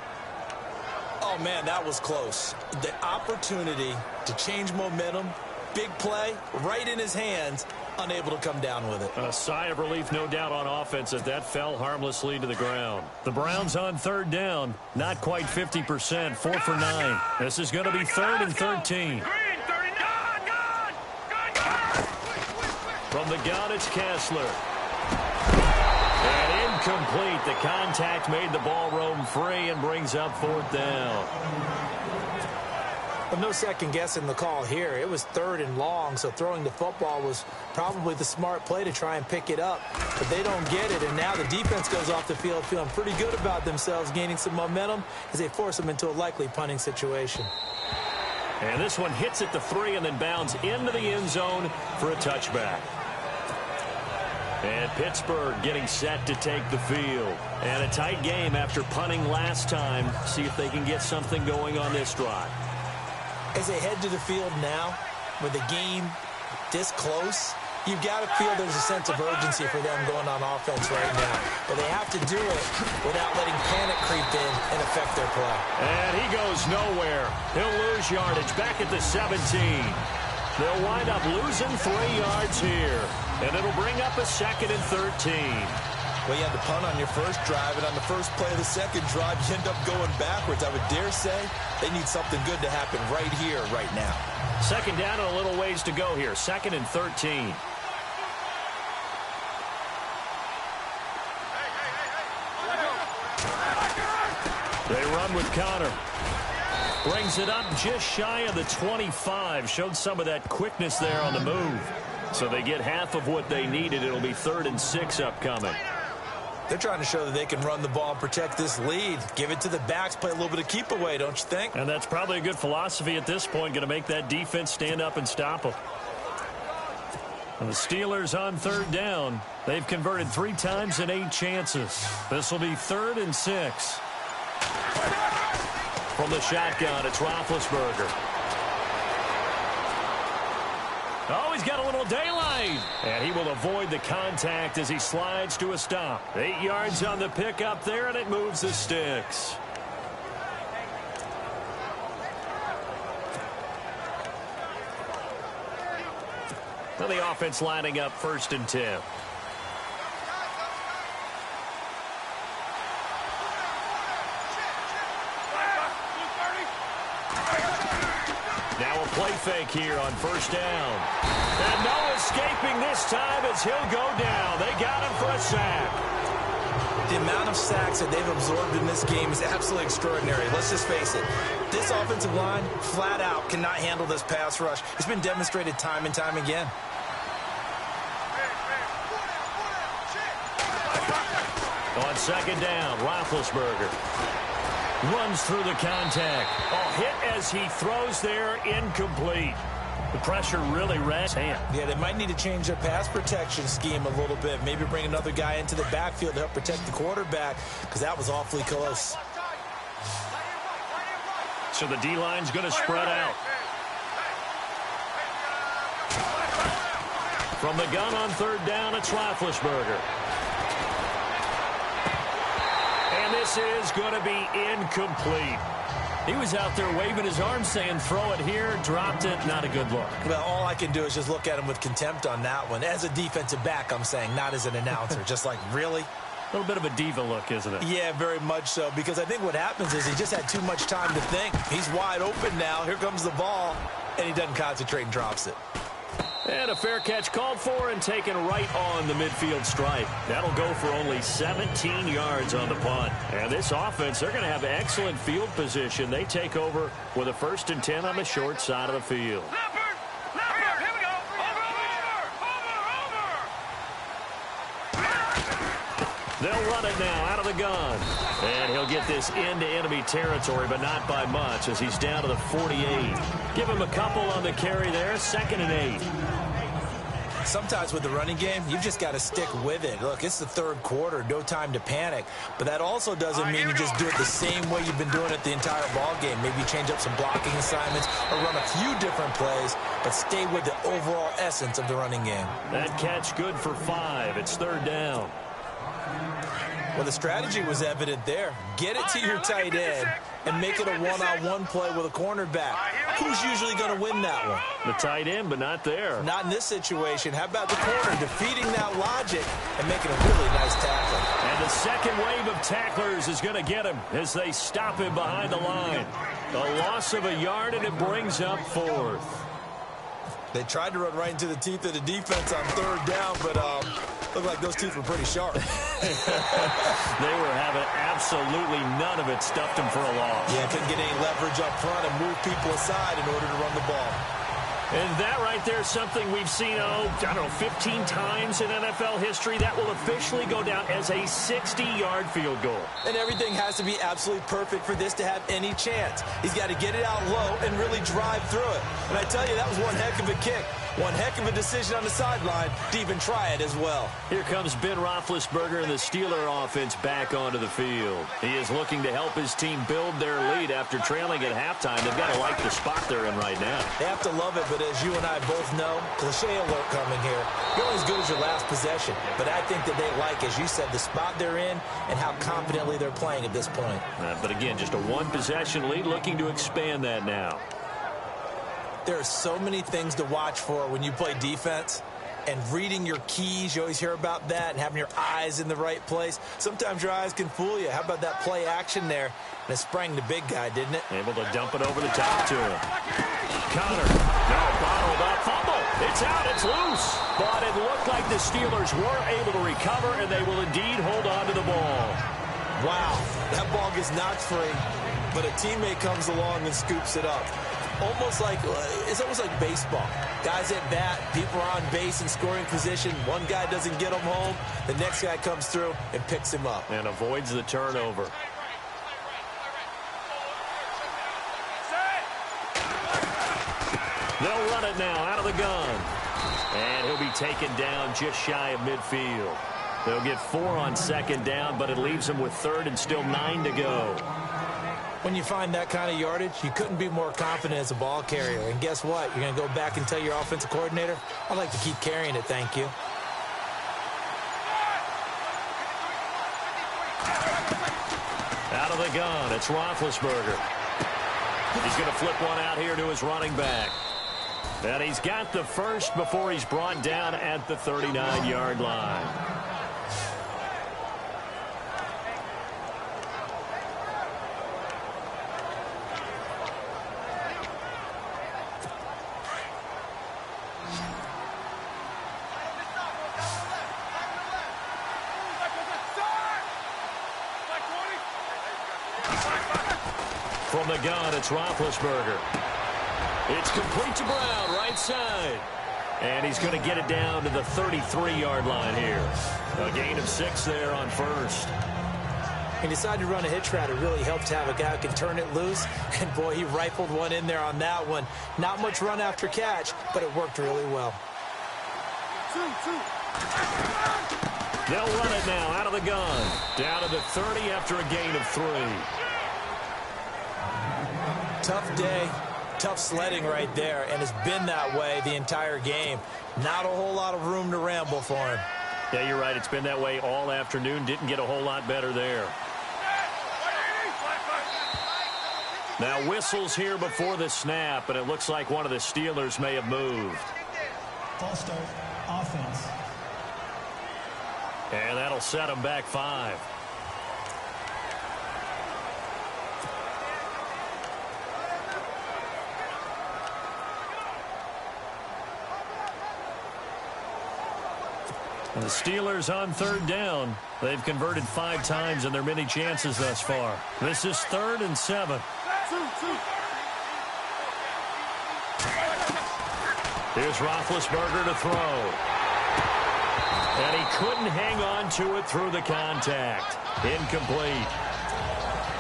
Oh, man, that was close. The opportunity to change momentum, big play, right in his hands, unable to come down with it. A sigh of relief, no doubt, on offense as that fell harmlessly to the ground. The Browns on third down, not quite 50%, 4 for 9. This is going to be 3rd and 13. Green, 30, gone! From the gun, it's Kessler. And incomplete. The contact made the ball roam free and brings up 4th down. But no second guessing the call here. It was 3rd and long, so throwing the football was probably the smart play to try and pick it up. But they don't get it, and now the defense goes off the field feeling pretty good about themselves, gaining some momentum as they force them into a likely punting situation. And this one hits at the 3 and then bounds into the end zone for a touchback. And Pittsburgh getting set to take the field. And a tight game after punting last time. See if they can get something going on this drive. As they head to the field now, with the game this close, you've got to feel there's a sense of urgency for them going on offense right now. But they have to do it without letting panic creep in and affect their play. And he goes nowhere. He'll lose yardage back at the 17. They'll wind up losing 3 yards here. And it'll bring up a 2nd and 13. Well, you had to punt on your first drive, and on the first play of the second drive, you end up going backwards. I would dare say they need something good to happen right here, right now. 2nd down and a little ways to go here. 2nd and 13. They run with Connor. Brings it up just shy of the 25. Showed some of that quickness there on the move. So they get half of what they needed. It'll be 3rd and 6 upcoming. They're trying to show that they can run the ball and protect this lead. Give it to the backs, play a little bit of keep away, don't you think? And that's probably a good philosophy at this point. Going to make that defense stand up and stop them. And the Steelers on third down. They've converted 3 times in 8 chances. This will be 3rd and 6. From the shotgun, it's Roethlisberger. Oh, he's got a little daylight. And he will avoid the contact as he slides to a stop. 8 yards on the pickup there, and it moves the sticks. Now the offense lining up 1st and 10. Now a play fake here on 1st down. And no escaping this time as he'll go down. They got him for a sack. The amount of sacks that they've absorbed in this game is absolutely extraordinary. Let's just face it. This offensive line, flat out, cannot handle this pass rush. It's been demonstrated time and time again. on second down. Roethlisberger runs through the contact. Oh, hit as he throws there, incomplete. The pressure really rests hand. Yeah, they might need to change their pass protection scheme a little bit. Maybe bring another guy into the backfield to help protect the quarterback, because that was awfully close. So the D-line's going to spread out. From the gun on third down, it's Roethlisberger. And this is going to be incomplete. He was out there waving his arms saying, throw it here, dropped it, not a good look. Well, all I can do is just look at him with contempt on that one. As a defensive back, I'm saying, not as an announcer. Just like, really? A little bit of a diva look, isn't it? Yeah, very much so, because I think what happens is he just had too much time to think. He's wide open now. Here comes the ball, and he doesn't concentrate and drops it. And a fair catch called for and taken right on the midfield stripe. That'll go for only 17 yards on the punt. And this offense, they're going to have excellent field position. They take over with a 1st and 10 on the short side of the field. Leopard! Leopard! Here we go! Over! They'll run it now out of the gun. And he'll get this into enemy territory, but not by much as he's down to the 48. Give him a couple on the carry there, 2nd and 8. Sometimes with the running game, you've just got to stick with it. Look, it's the third quarter, no time to panic. But that also doesn't mean you just do it the same way you've been doing it the entire ball game. Maybe change up some blocking assignments or run a few different plays, but stay with the overall essence of the running game. That catch good for 5. It's 3rd down. Well, the strategy was evident there. Get it to your tight end and make it a one-on-one play with a cornerback. Who's usually going to win that one? The tight end, but not there. Not in this situation. How about the corner defeating that logic and making a really nice tackle? And the second wave of tacklers is going to get him as they stop him behind the line. A loss of a yard, and it brings up 4th. They tried to run right into the teeth of the defense on 3rd down, but looked like those teeth were pretty sharp. They were having absolutely none of it, stuffed him for a loss. Yeah, couldn't get any leverage up front and move people aside in order to run the ball. And that right there is something we've seen, 15 times in NFL history. That will officially go down as a 60-yard field goal. And everything has to be absolutely perfect for this to have any chance. He's got to get it out low and really drive through it. And I tell you, that was one heck of a kick. One heck of a decision on the sideline to even try it as well. Here comes Ben Roethlisberger and the Steeler offense back onto the field. He is looking to help his team build their lead after trailing at halftime. They've got to like the spot they're in right now. They have to love it, but as you and I both know, cliche alert coming here. You're only as good as your last possession. But I think that they like, as you said, the spot they're in and how confidently they're playing at this point. But again, just a one-possession lead, looking to expand that now. There are so many things to watch for when you play defense. And reading your keys, you always hear about that, and having your eyes in the right place. Sometimes your eyes can fool you. How about that play action there? And it sprang the big guy, didn't it? Able to dump it over the top to him. Connor, no, bottled up, fumble. It's out, it's loose. But it looked like the Steelers were able to recover, and they will indeed hold on to the ball. Wow, that ball gets knocked free, but a teammate comes along and scoops it up. It's almost like baseball. Guys at bat, people are on base in scoring position. One guy doesn't get him home. The next guy comes through and picks him up. And avoids the turnover. They'll run it now out of the gun. And he'll be taken down just shy of midfield. They'll get 4 on 2nd down, but it leaves them with 3rd and still 9 to go. When you find that kind of yardage, you couldn't be more confident as a ball carrier. And guess what? You're going to go back and tell your offensive coordinator, I'd like to keep carrying it, thank you. Out of the gun, it's Roethlisberger. He's going to flip one out here to his running back. And he's got the first before he's brought down at the 39-yard line. From the gun, it's Roethlisberger. It's complete to Brown, right side. And he's going to get it down to the 33-yard line here. A gain of 6 there on first. He decided to run a hitch route. It really helped to have a guy who can turn it loose. And, boy, he rifled one in there on that one. Not much run after catch, but it worked really well. They'll run it now out of the gun. Down to the 30 after a gain of 3. Tough day, tough sledding right there, and it's been that way the entire game. Not a whole lot of room to ramble for him. Yeah, you're right. It's been that way all afternoon. Didn't get a whole lot better there. Now whistles here before the snap, and it looks like one of the Steelers may have moved. False start, offense. And that'll set them back 5. And the Steelers on 3rd down. They've converted 5 times in their many chances thus far. This is 3rd and 7. Here's Roethlisberger to throw. And he couldn't hang on to it through the contact. Incomplete.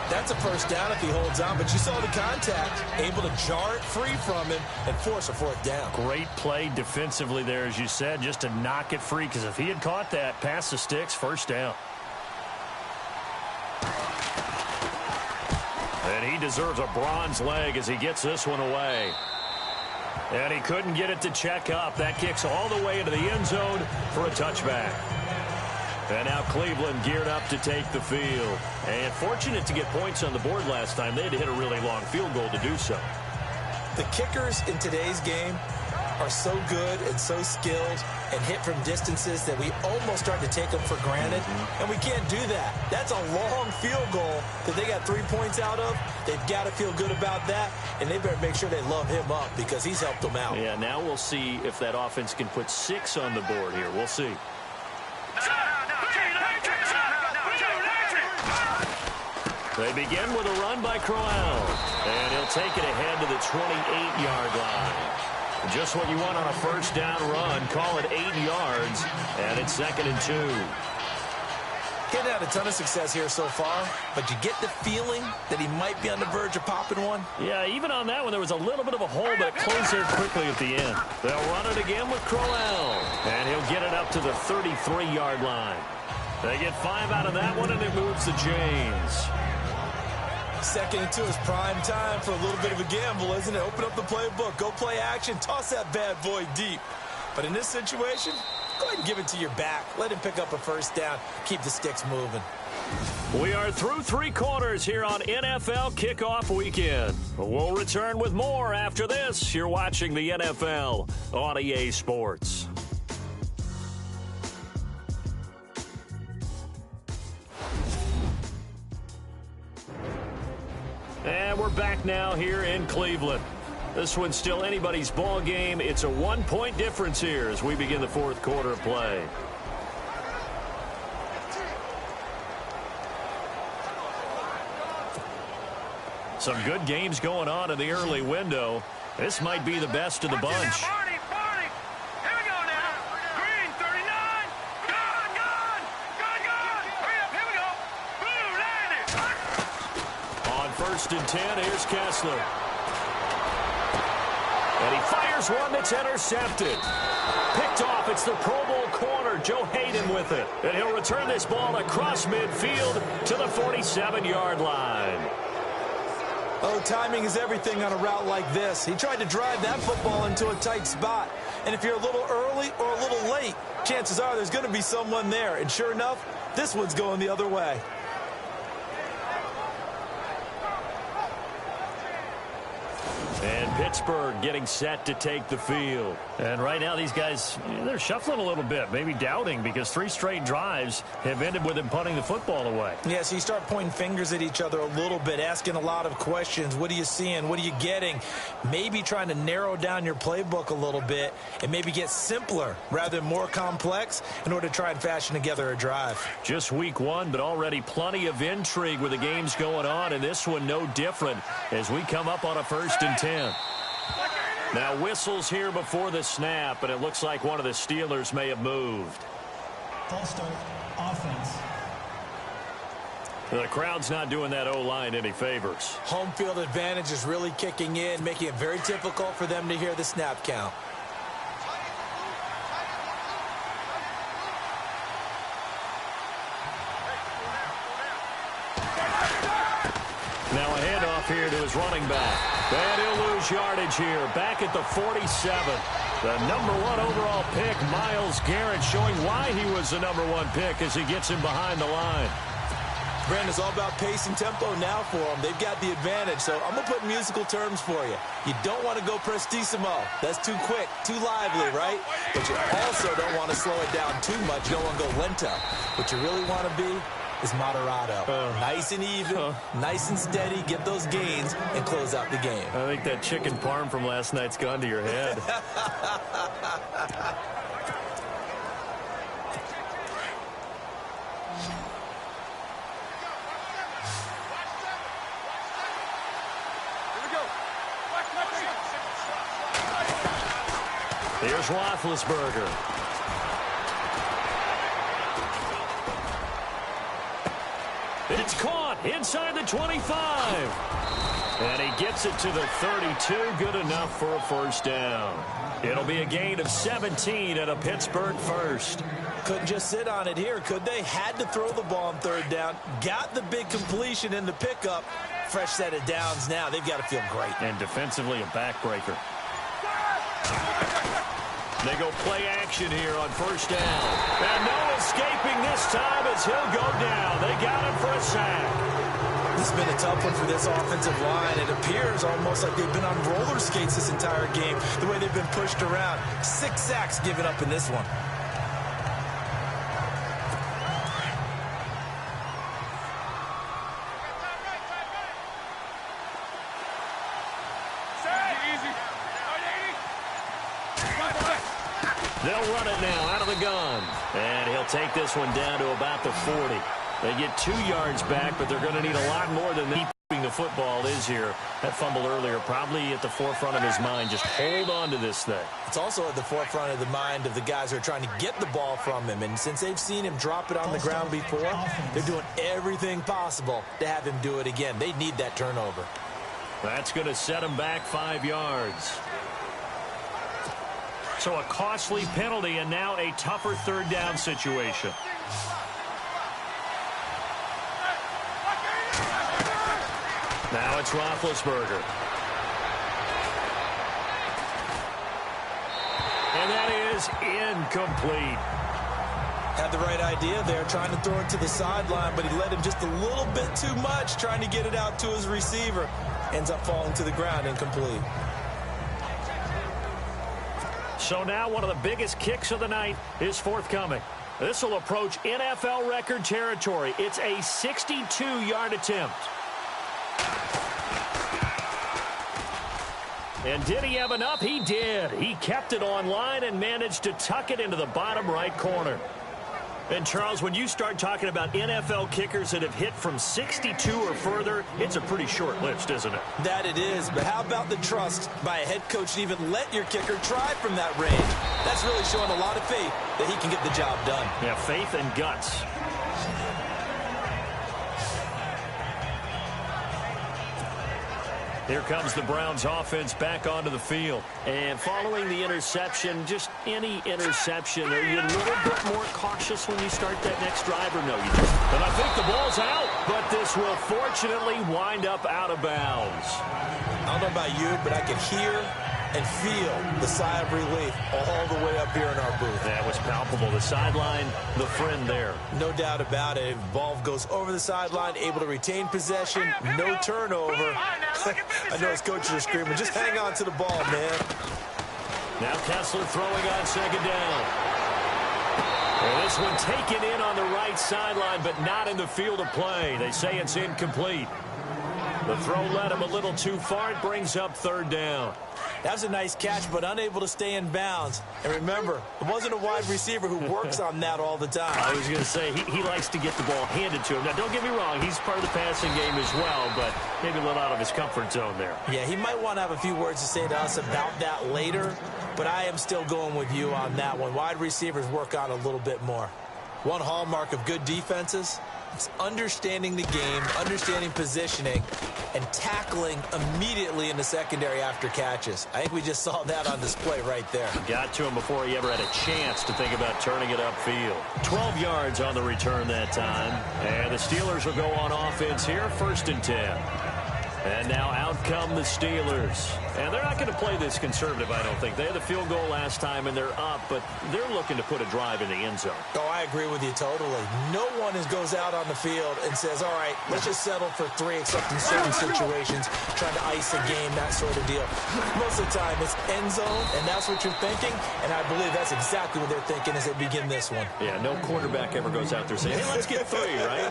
That's a first down if he holds on, but you saw the contact. Able to jar it free from him and force a 4th down. Great play defensively there, as you said, just to knock it free, because if he had caught that, past the sticks, 1st down. And he deserves a bronze leg as he gets this one away. And he couldn't get it to check up. That kicks all the way into the end zone for a touchback. And now Cleveland geared up to take the field. And fortunate to get points on the board last time. They had to hit a really long field goal to do so. The kickers in today's game are so good and so skilled and hit from distances that we almost start to take them for granted. And we can't do that. That's a long field goal that they got 3 points out of. They've got to feel good about that, and they better make sure they love him up because he's helped them out. Yeah, now we'll see if that offense can put 6 on the board here. We'll see. They begin with a run by Crowell, and he'll take it ahead to the 28-yard line. Just what you want on a first down run. Call it 8 yards, and it's 2nd and 2. Getting had a ton of success here so far, but you get the feeling that he might be on the verge of popping one. Yeah, even on that one, there was a little bit of a hole, but it closed there quickly at the end. They'll run it again with Crowell, and he'll get it up to the 33-yard line. They get 5 out of that one, and it moves to James. 2nd and 2 is prime time for a little bit of a gamble, isn't it? Open up the playbook, go play action, toss that bad boy deep. But in this situation, go ahead and give it to your back. Let him pick up a first down. Keep the sticks moving. We are through 3 quarters here on NFL Kickoff Weekend. We'll return with more after this. You're watching the NFL on EA Sports. And we're back now here in Cleveland. This one's still anybody's ball game. It's a 1-point difference here as we begin the 4th quarter of play. Some good games going on in the early window. This might be the best of the bunch. First and 10, here's Kessler. And he fires one that's intercepted. Picked off, it's the Pro Bowl corner, Joe Hayden with it. And he'll return this ball across midfield to the 47-yard line. Oh, timing is everything on a route like this. He tried to drive that football into a tight spot. And if you're a little early or a little late, chances are there's going to be someone there. And sure enough, this one's going the other way. And Pittsburgh getting set to take the field. And right now these guys, they're shuffling a little bit, maybe doubting, because 3 straight drives have ended with them punting the football away. Yeah, so you start pointing fingers at each other a little bit, asking a lot of questions. What are you seeing? What are you getting? Maybe trying to narrow down your playbook a little bit and maybe get simpler rather than more complex in order to try and fashion together a drive. Just week 1, but already plenty of intrigue with the games going on, and this one no different as we come up on a 1st and 10. Now whistles here before the snap, and it looks like one of the Steelers may have moved. False start, offense. The crowd's not doing that O-line any favors. Home field advantage is really kicking in, making it very difficult for them to hear the snap count. Now a handoff here to his running back. And he'll lose yardage here. Back at the 47. The #1 overall pick, Myles Garrett, showing why he was the #1 pick as he gets him behind the line. Brandon, it's all about pace and tempo now for them. They've got the advantage, so I'm going to put musical terms for you. You don't want to go prestissimo. That's too quick, too lively, right? But you also don't want to slow it down too much. You don't want to go lento. What you really want to be is moderato. Nice and even, nice and steady, get those gains, and close out the game. I think that chicken parm from last night's gone to your head. Here's Roethlisberger. It's caught inside the 25. And he gets it to the 32. Good enough for a first down. It'll be a gain of 17 and a Pittsburgh first. Couldn't just sit on it here, could they? Had to throw the ball on third down. Got the big completion in the pickup. Fresh set of downs now. They've got to feel great. And defensively, a backbreaker. They go play action here on first down. And no escaping this time as he'll go down. They got him for a sack. This has been a tough one for this offensive line. It appears almost like they've been on roller skates this entire game, the way they've been pushed around. 6 sacks given up in this one. They'll run it now out of the gun. And he'll take this one down to about the 40. They get 2 yards back, but they're going to need a lot more than that. Keeping the football is here. That fumble earlier probably at the forefront of his mind. Just hold on to this thing. It's also at the forefront of the mind of the guys who are trying to get the ball from him. And since they've seen him drop it on the ground before, they're doing everything possible to have him do it again. They need that turnover. That's going to set him back 5 yards. So a costly penalty and now a tougher third down situation. Now it's Roethlisberger. And that is incomplete. Had the right idea there, trying to throw it to the sideline, but he led him just a little bit too much, trying to get it out to his receiver. Ends up falling to the ground, incomplete. So now one of the biggest kicks of the night is forthcoming. This will approach NFL record territory. It's a 62-yard attempt. And did he have enough? He did. He kept it on line and managed to tuck it into the bottom right corner. And, Charles, when you start talking about NFL kickers that have hit from 62 or further, it's a pretty short list, isn't it? That it is, but how about the trust by a head coach to even let your kicker try from that range? That's really showing a lot of faith that he can get the job done. Yeah, faith and guts. Here comes the Browns offense back onto the field. And following the interception, just any interception, are you a little bit more cautious when you start that next drive, or no? You just... And I think the ball's out, but this will fortunately wind up out of bounds. I don't know about you, but I can hear and feel the sigh of relief all the way up here in our booth. That was palpable. The sideline, the friend there. No doubt about it. Ball goes over the sideline, able to retain possession, no turnover. I know his coaches are screaming, just hang on to the ball, man. Now Kessler throwing on second down. And this one taken in on the right sideline, but not in the field of play. They say it's incomplete. The throw led him a little too far. It brings up third down. That was a nice catch, but unable to stay in bounds. And remember, it wasn't a wide receiver who works on that all the time. I was going to say, he likes to get the ball handed to him. Now, don't get me wrong, he's part of the passing game as well, but maybe a little out of his comfort zone there. Yeah, he might want to have a few words to say to us about that later, but I am still going with you on that one. Wide receivers work on a little bit more. One hallmark of good defenses It's understanding the game, understanding positioning, and tackling immediately in the secondary after catches. I think we just saw that on display right there. Got to him before he ever had a chance to think about turning it upfield. 12 yards on the return that time. And the Steelers will go on offense here, 1st and 10. And now out come the Steelers. And they're not going to play this conservative, I don't think. They had the field goal last time, and they're up, but they're looking to put a drive in the end zone. Oh, I agree with you totally. No one goes out on the field and says, all right, let's just settle for 3, except in certain situations, trying to ice a game, that sort of deal. Most of the time, it's end zone, and that's what you're thinking, and I believe that's exactly what they're thinking as they begin this one. Yeah, no quarterback ever goes out there saying, hey, let's get 3, right?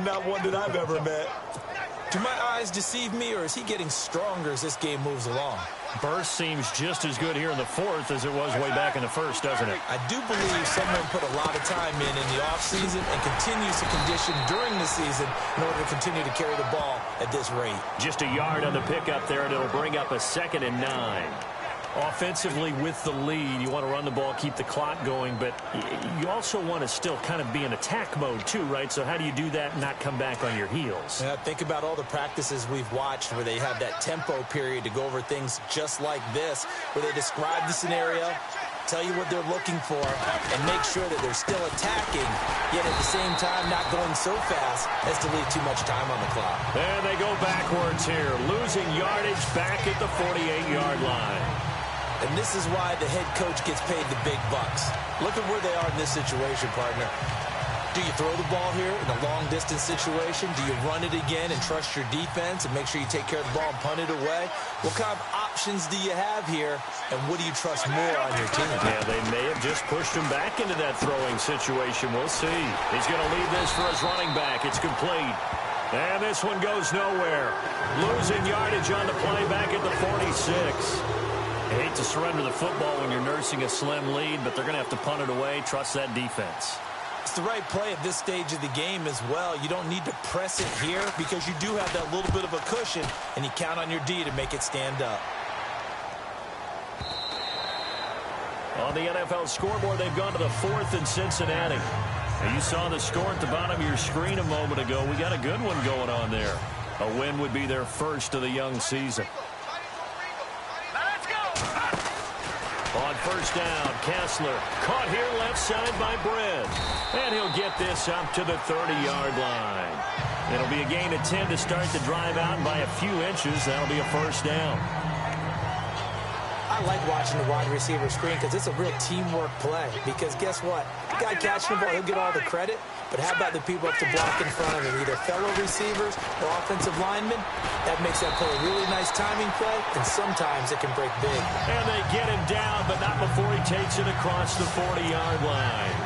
Not one that I've ever met. Do my eyes deceive me, or is he getting stronger as this game moves along? Burst seems just as good here in the 4th as it was way back in the 1st, doesn't it? I do believe someone put a lot of time in the offseason and continues to condition during the season in order to continue to carry the ball at this rate. Just a yard on the pickup there, and it'll bring up a 2nd and 9. Offensively with the lead, you want to run the ball, keep the clock going, but you also want to still kind of be in attack mode too, right? So how do you do that and not come back on your heels? Yeah, think about all the practices we've watched where they have that tempo period to go over things just like this, where they describe the scenario, tell you what they're looking for, and make sure that they're still attacking, yet at the same time not going so fast as to leave too much time on the clock. And they go backwards here, losing yardage back at the 48-yard line. And this is why the head coach gets paid the big bucks. Look at where they are in this situation, partner. Do you throw the ball here in a long-distance situation? Do you run it again and trust your defense and make sure you take care of the ball and punt it away? What kind of options do you have here, and what do you trust more on your team? Yeah, they may have just pushed him back into that throwing situation. We'll see. He's going to leave this for his running back. It's complete. And this one goes nowhere. Losing yardage on the play back at the 46. I hate to surrender the football when you're nursing a slim lead, but they're going to have to punt it away. Trust that defense. It's the right play at this stage of the game as well. You don't need to press it here because you do have that little bit of a cushion, and you count on your D to make it stand up. On the NFL scoreboard, they've gone to the 4th in Cincinnati. And you saw the score at the bottom of your screen a moment ago. We got a good one going on there. A win would be their first of the young season. On 1st down, Kessler caught here left side by Brett. And he'll get this up to the 30-yard line. It'll be a gain of 10 to start the drive out, and by a few inches, that'll be a 1st down. I like watching the wide receiver screen because it's a real teamwork play. Because guess what? The guy catching the ball, he'll get all the credit. But how about the people up to block in front of him, either fellow receivers or offensive linemen? That makes that play a really nice timing play, and sometimes it can break big. And they get him down, but not before he takes it across the 40-yard line.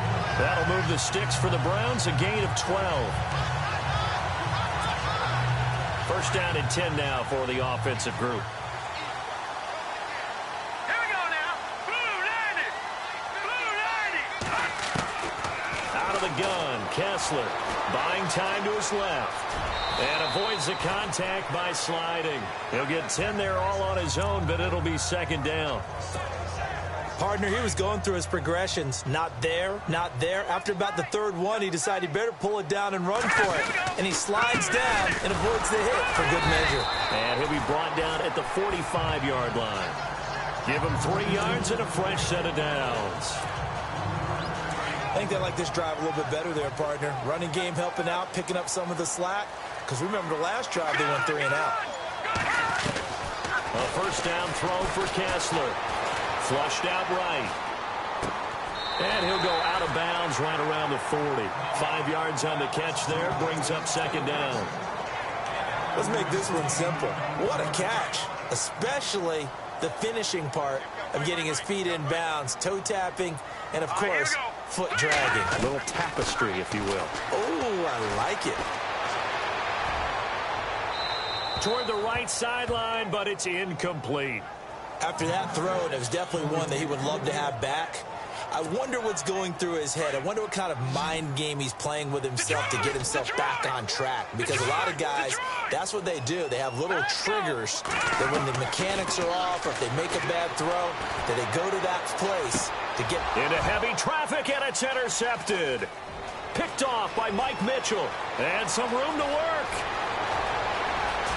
That'll move the sticks for the Browns, a gain of 12. 1st down and 10 now for the offensive group. Gun, Kessler buying time to his left and avoids the contact by sliding. He'll get 10 there all on his own, but it'll be 2nd down. Partner, he was going through his progressions. Not there, not there. After about the 3rd one, he decided he better pull it down and run for it. And he slides down and avoids the hit for good measure. And he'll be brought down at the 45-yard line. Give him 3 yards and a fresh set of downs. I think they like this drive a little bit better there, partner. Running game helping out, picking up some of the slack. Because remember the last drive, they went 3 and out. A 1st down throw for Kessler. Flushed out right. And he'll go out of bounds right around the 40. 5 yards on the catch there, brings up 2nd down. Let's make this one simple. What a catch, especially the finishing part of getting his feet in bounds, toe tapping, and of course, foot dragging. A little tapestry, if you will. Oh, I like it. Toward the right sideline, but it's incomplete. After that throw, it was definitely one that he would love to have back. I wonder what's going through his head. I wonder what kind of mind game he's playing with himself to get himself back on track. Because a lot of guys, that's what they do. They have little triggers that when the mechanics are off or if they make a bad throw, that they go to that place to get into heavy traffic, and it's intercepted. Picked off by Mike Mitchell. And some room to work.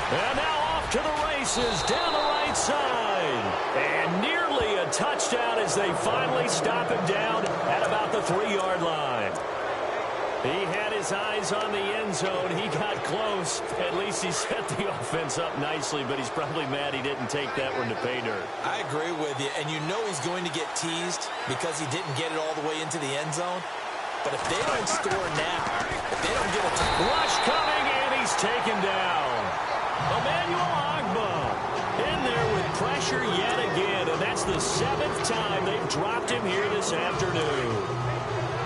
And now off to the races down the right side. And nearly a touchdown as they finally stop him down at about the 3-yard line. He had his eyes on the end zone. He got close. At least he set the offense up nicely, but he's probably mad he didn't take that one to pay dirt. I agree with you, and you know he's going to get teased because he didn't get it all the way into the end zone. But if they don't score now, if they don't get a rush coming, and he's taken down. Emmanuel Agba in there with pressure yet again, and that's the 7th time they've dropped him here this afternoon.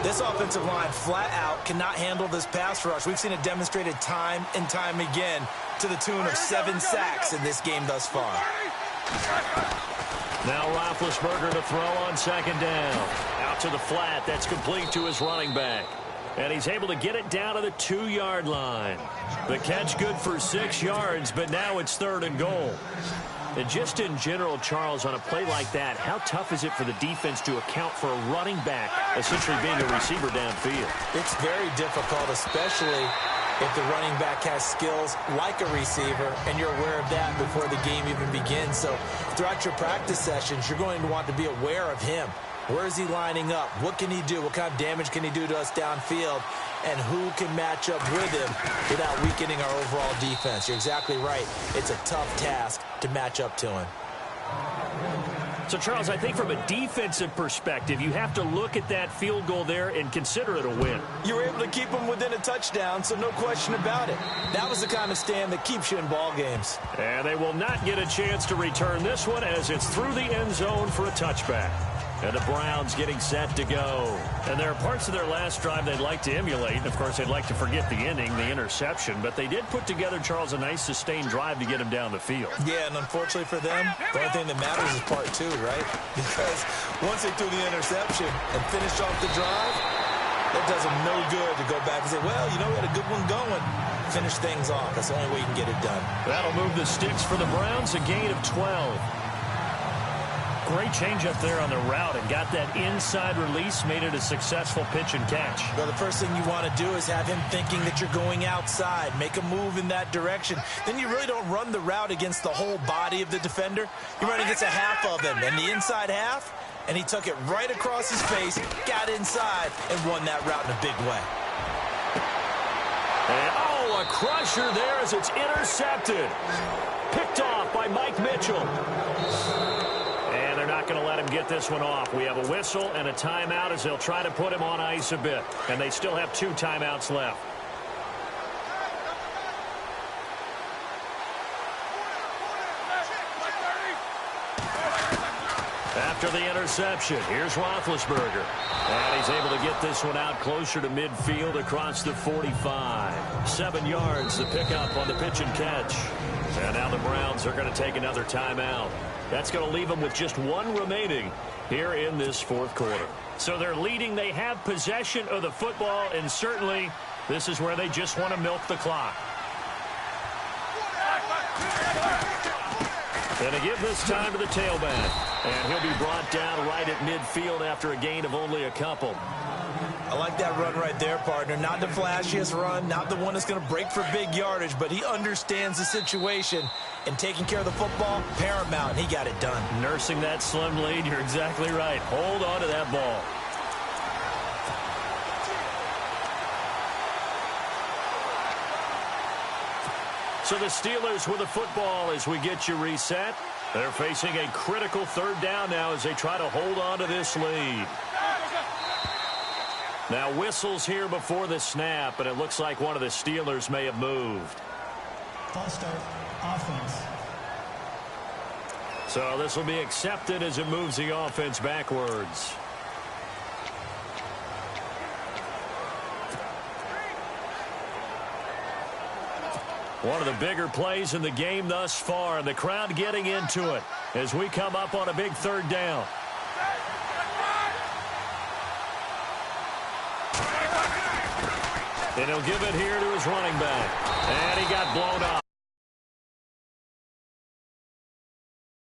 This offensive line flat out cannot handle this pass rush. We've seen it demonstrated time and time again to the tune of 7 sacks in this game thus far. Now Roethlisberger to throw on 2nd down. Out to the flat. That's complete to his running back. And he's able to get it down to the 2-yard line. The catch good for 6 yards, but now it's 3rd and goal. And just in general, Charles, on a play like that, how tough is it for the defense to account for a running back essentially being a receiver downfield? It's very difficult, especially if the running back has skills like a receiver, and you're aware of that before the game even begins. So throughout your practice sessions, you're going to want to be aware of him. Where is he lining up? What can he do? What kind of damage can he do to us downfield? And who can match up with him without weakening our overall defense? You're exactly right. It's a tough task to match up to him. So, Charles, I think from a defensive perspective, you have to look at that field goal there and consider it a win. You were able to keep him within a touchdown, so no question about it. That was the kind of stand that keeps you in ball games. And they will not get a chance to return this one as it's through the end zone for a touchback. And the Browns getting set to go. And there are parts of their last drive they'd like to emulate. And, of course, they'd like to forget the ending, the interception. But they did put together, Charles, a nice sustained drive to get him down the field. Yeah, and unfortunately for them, the only thing that matters is part 2, right? Because once they threw the interception and finished off the drive, that does them no good to go back and say, well, you know, we had a good one going. Finish things off. That's the only way you can get it done. That'll move the sticks for the Browns, a gain of 12. Great change up there on the route and got that inside release, made it a successful pitch and catch. Well, the first thing you want to do is have him thinking that you're going outside, make a move in that direction. Then you really don't run the route against the whole body of the defender. You run against a half of him, and the inside half, and he took it right across his face, got inside, and won that route in a big way. And, oh, a crusher there as it's intercepted. Picked off by Mike Mitchell. And they're not going to let him get this one off. We have a whistle and a timeout as they'll try to put him on ice a bit. And they still have 2 timeouts left. After the interception, here's Roethlisberger. And he's able to get this one out closer to midfield across the 45. 7 yards to pick up on the pitch and catch. And now the Browns are going to take another timeout. That's going to leave them with just 1 remaining here in this 4th quarter. So they're leading. They have possession of the football, and certainly this is where they just want to milk the clock. And to give this time to the tailback. And he'll be brought down right at midfield after a gain of only a couple. I like that run right there, partner. Not the flashiest run, not the one that's going to break for big yardage, but he understands the situation, and taking care of the football, paramount. He got it done. Nursing that slim lead, you're exactly right. Hold on to that ball. So the Steelers with the football as we get you reset. They're facing a critical 3rd down now as they try to hold on to this lead. Now whistles here before the snap, and it looks like one of the Steelers may have moved. False start, offense. So this will be accepted as it moves the offense backwards. One of the bigger plays in the game thus far, and the crowd getting into it as we come up on a big 3rd down. And he'll give it here to his running back. And he got blown up.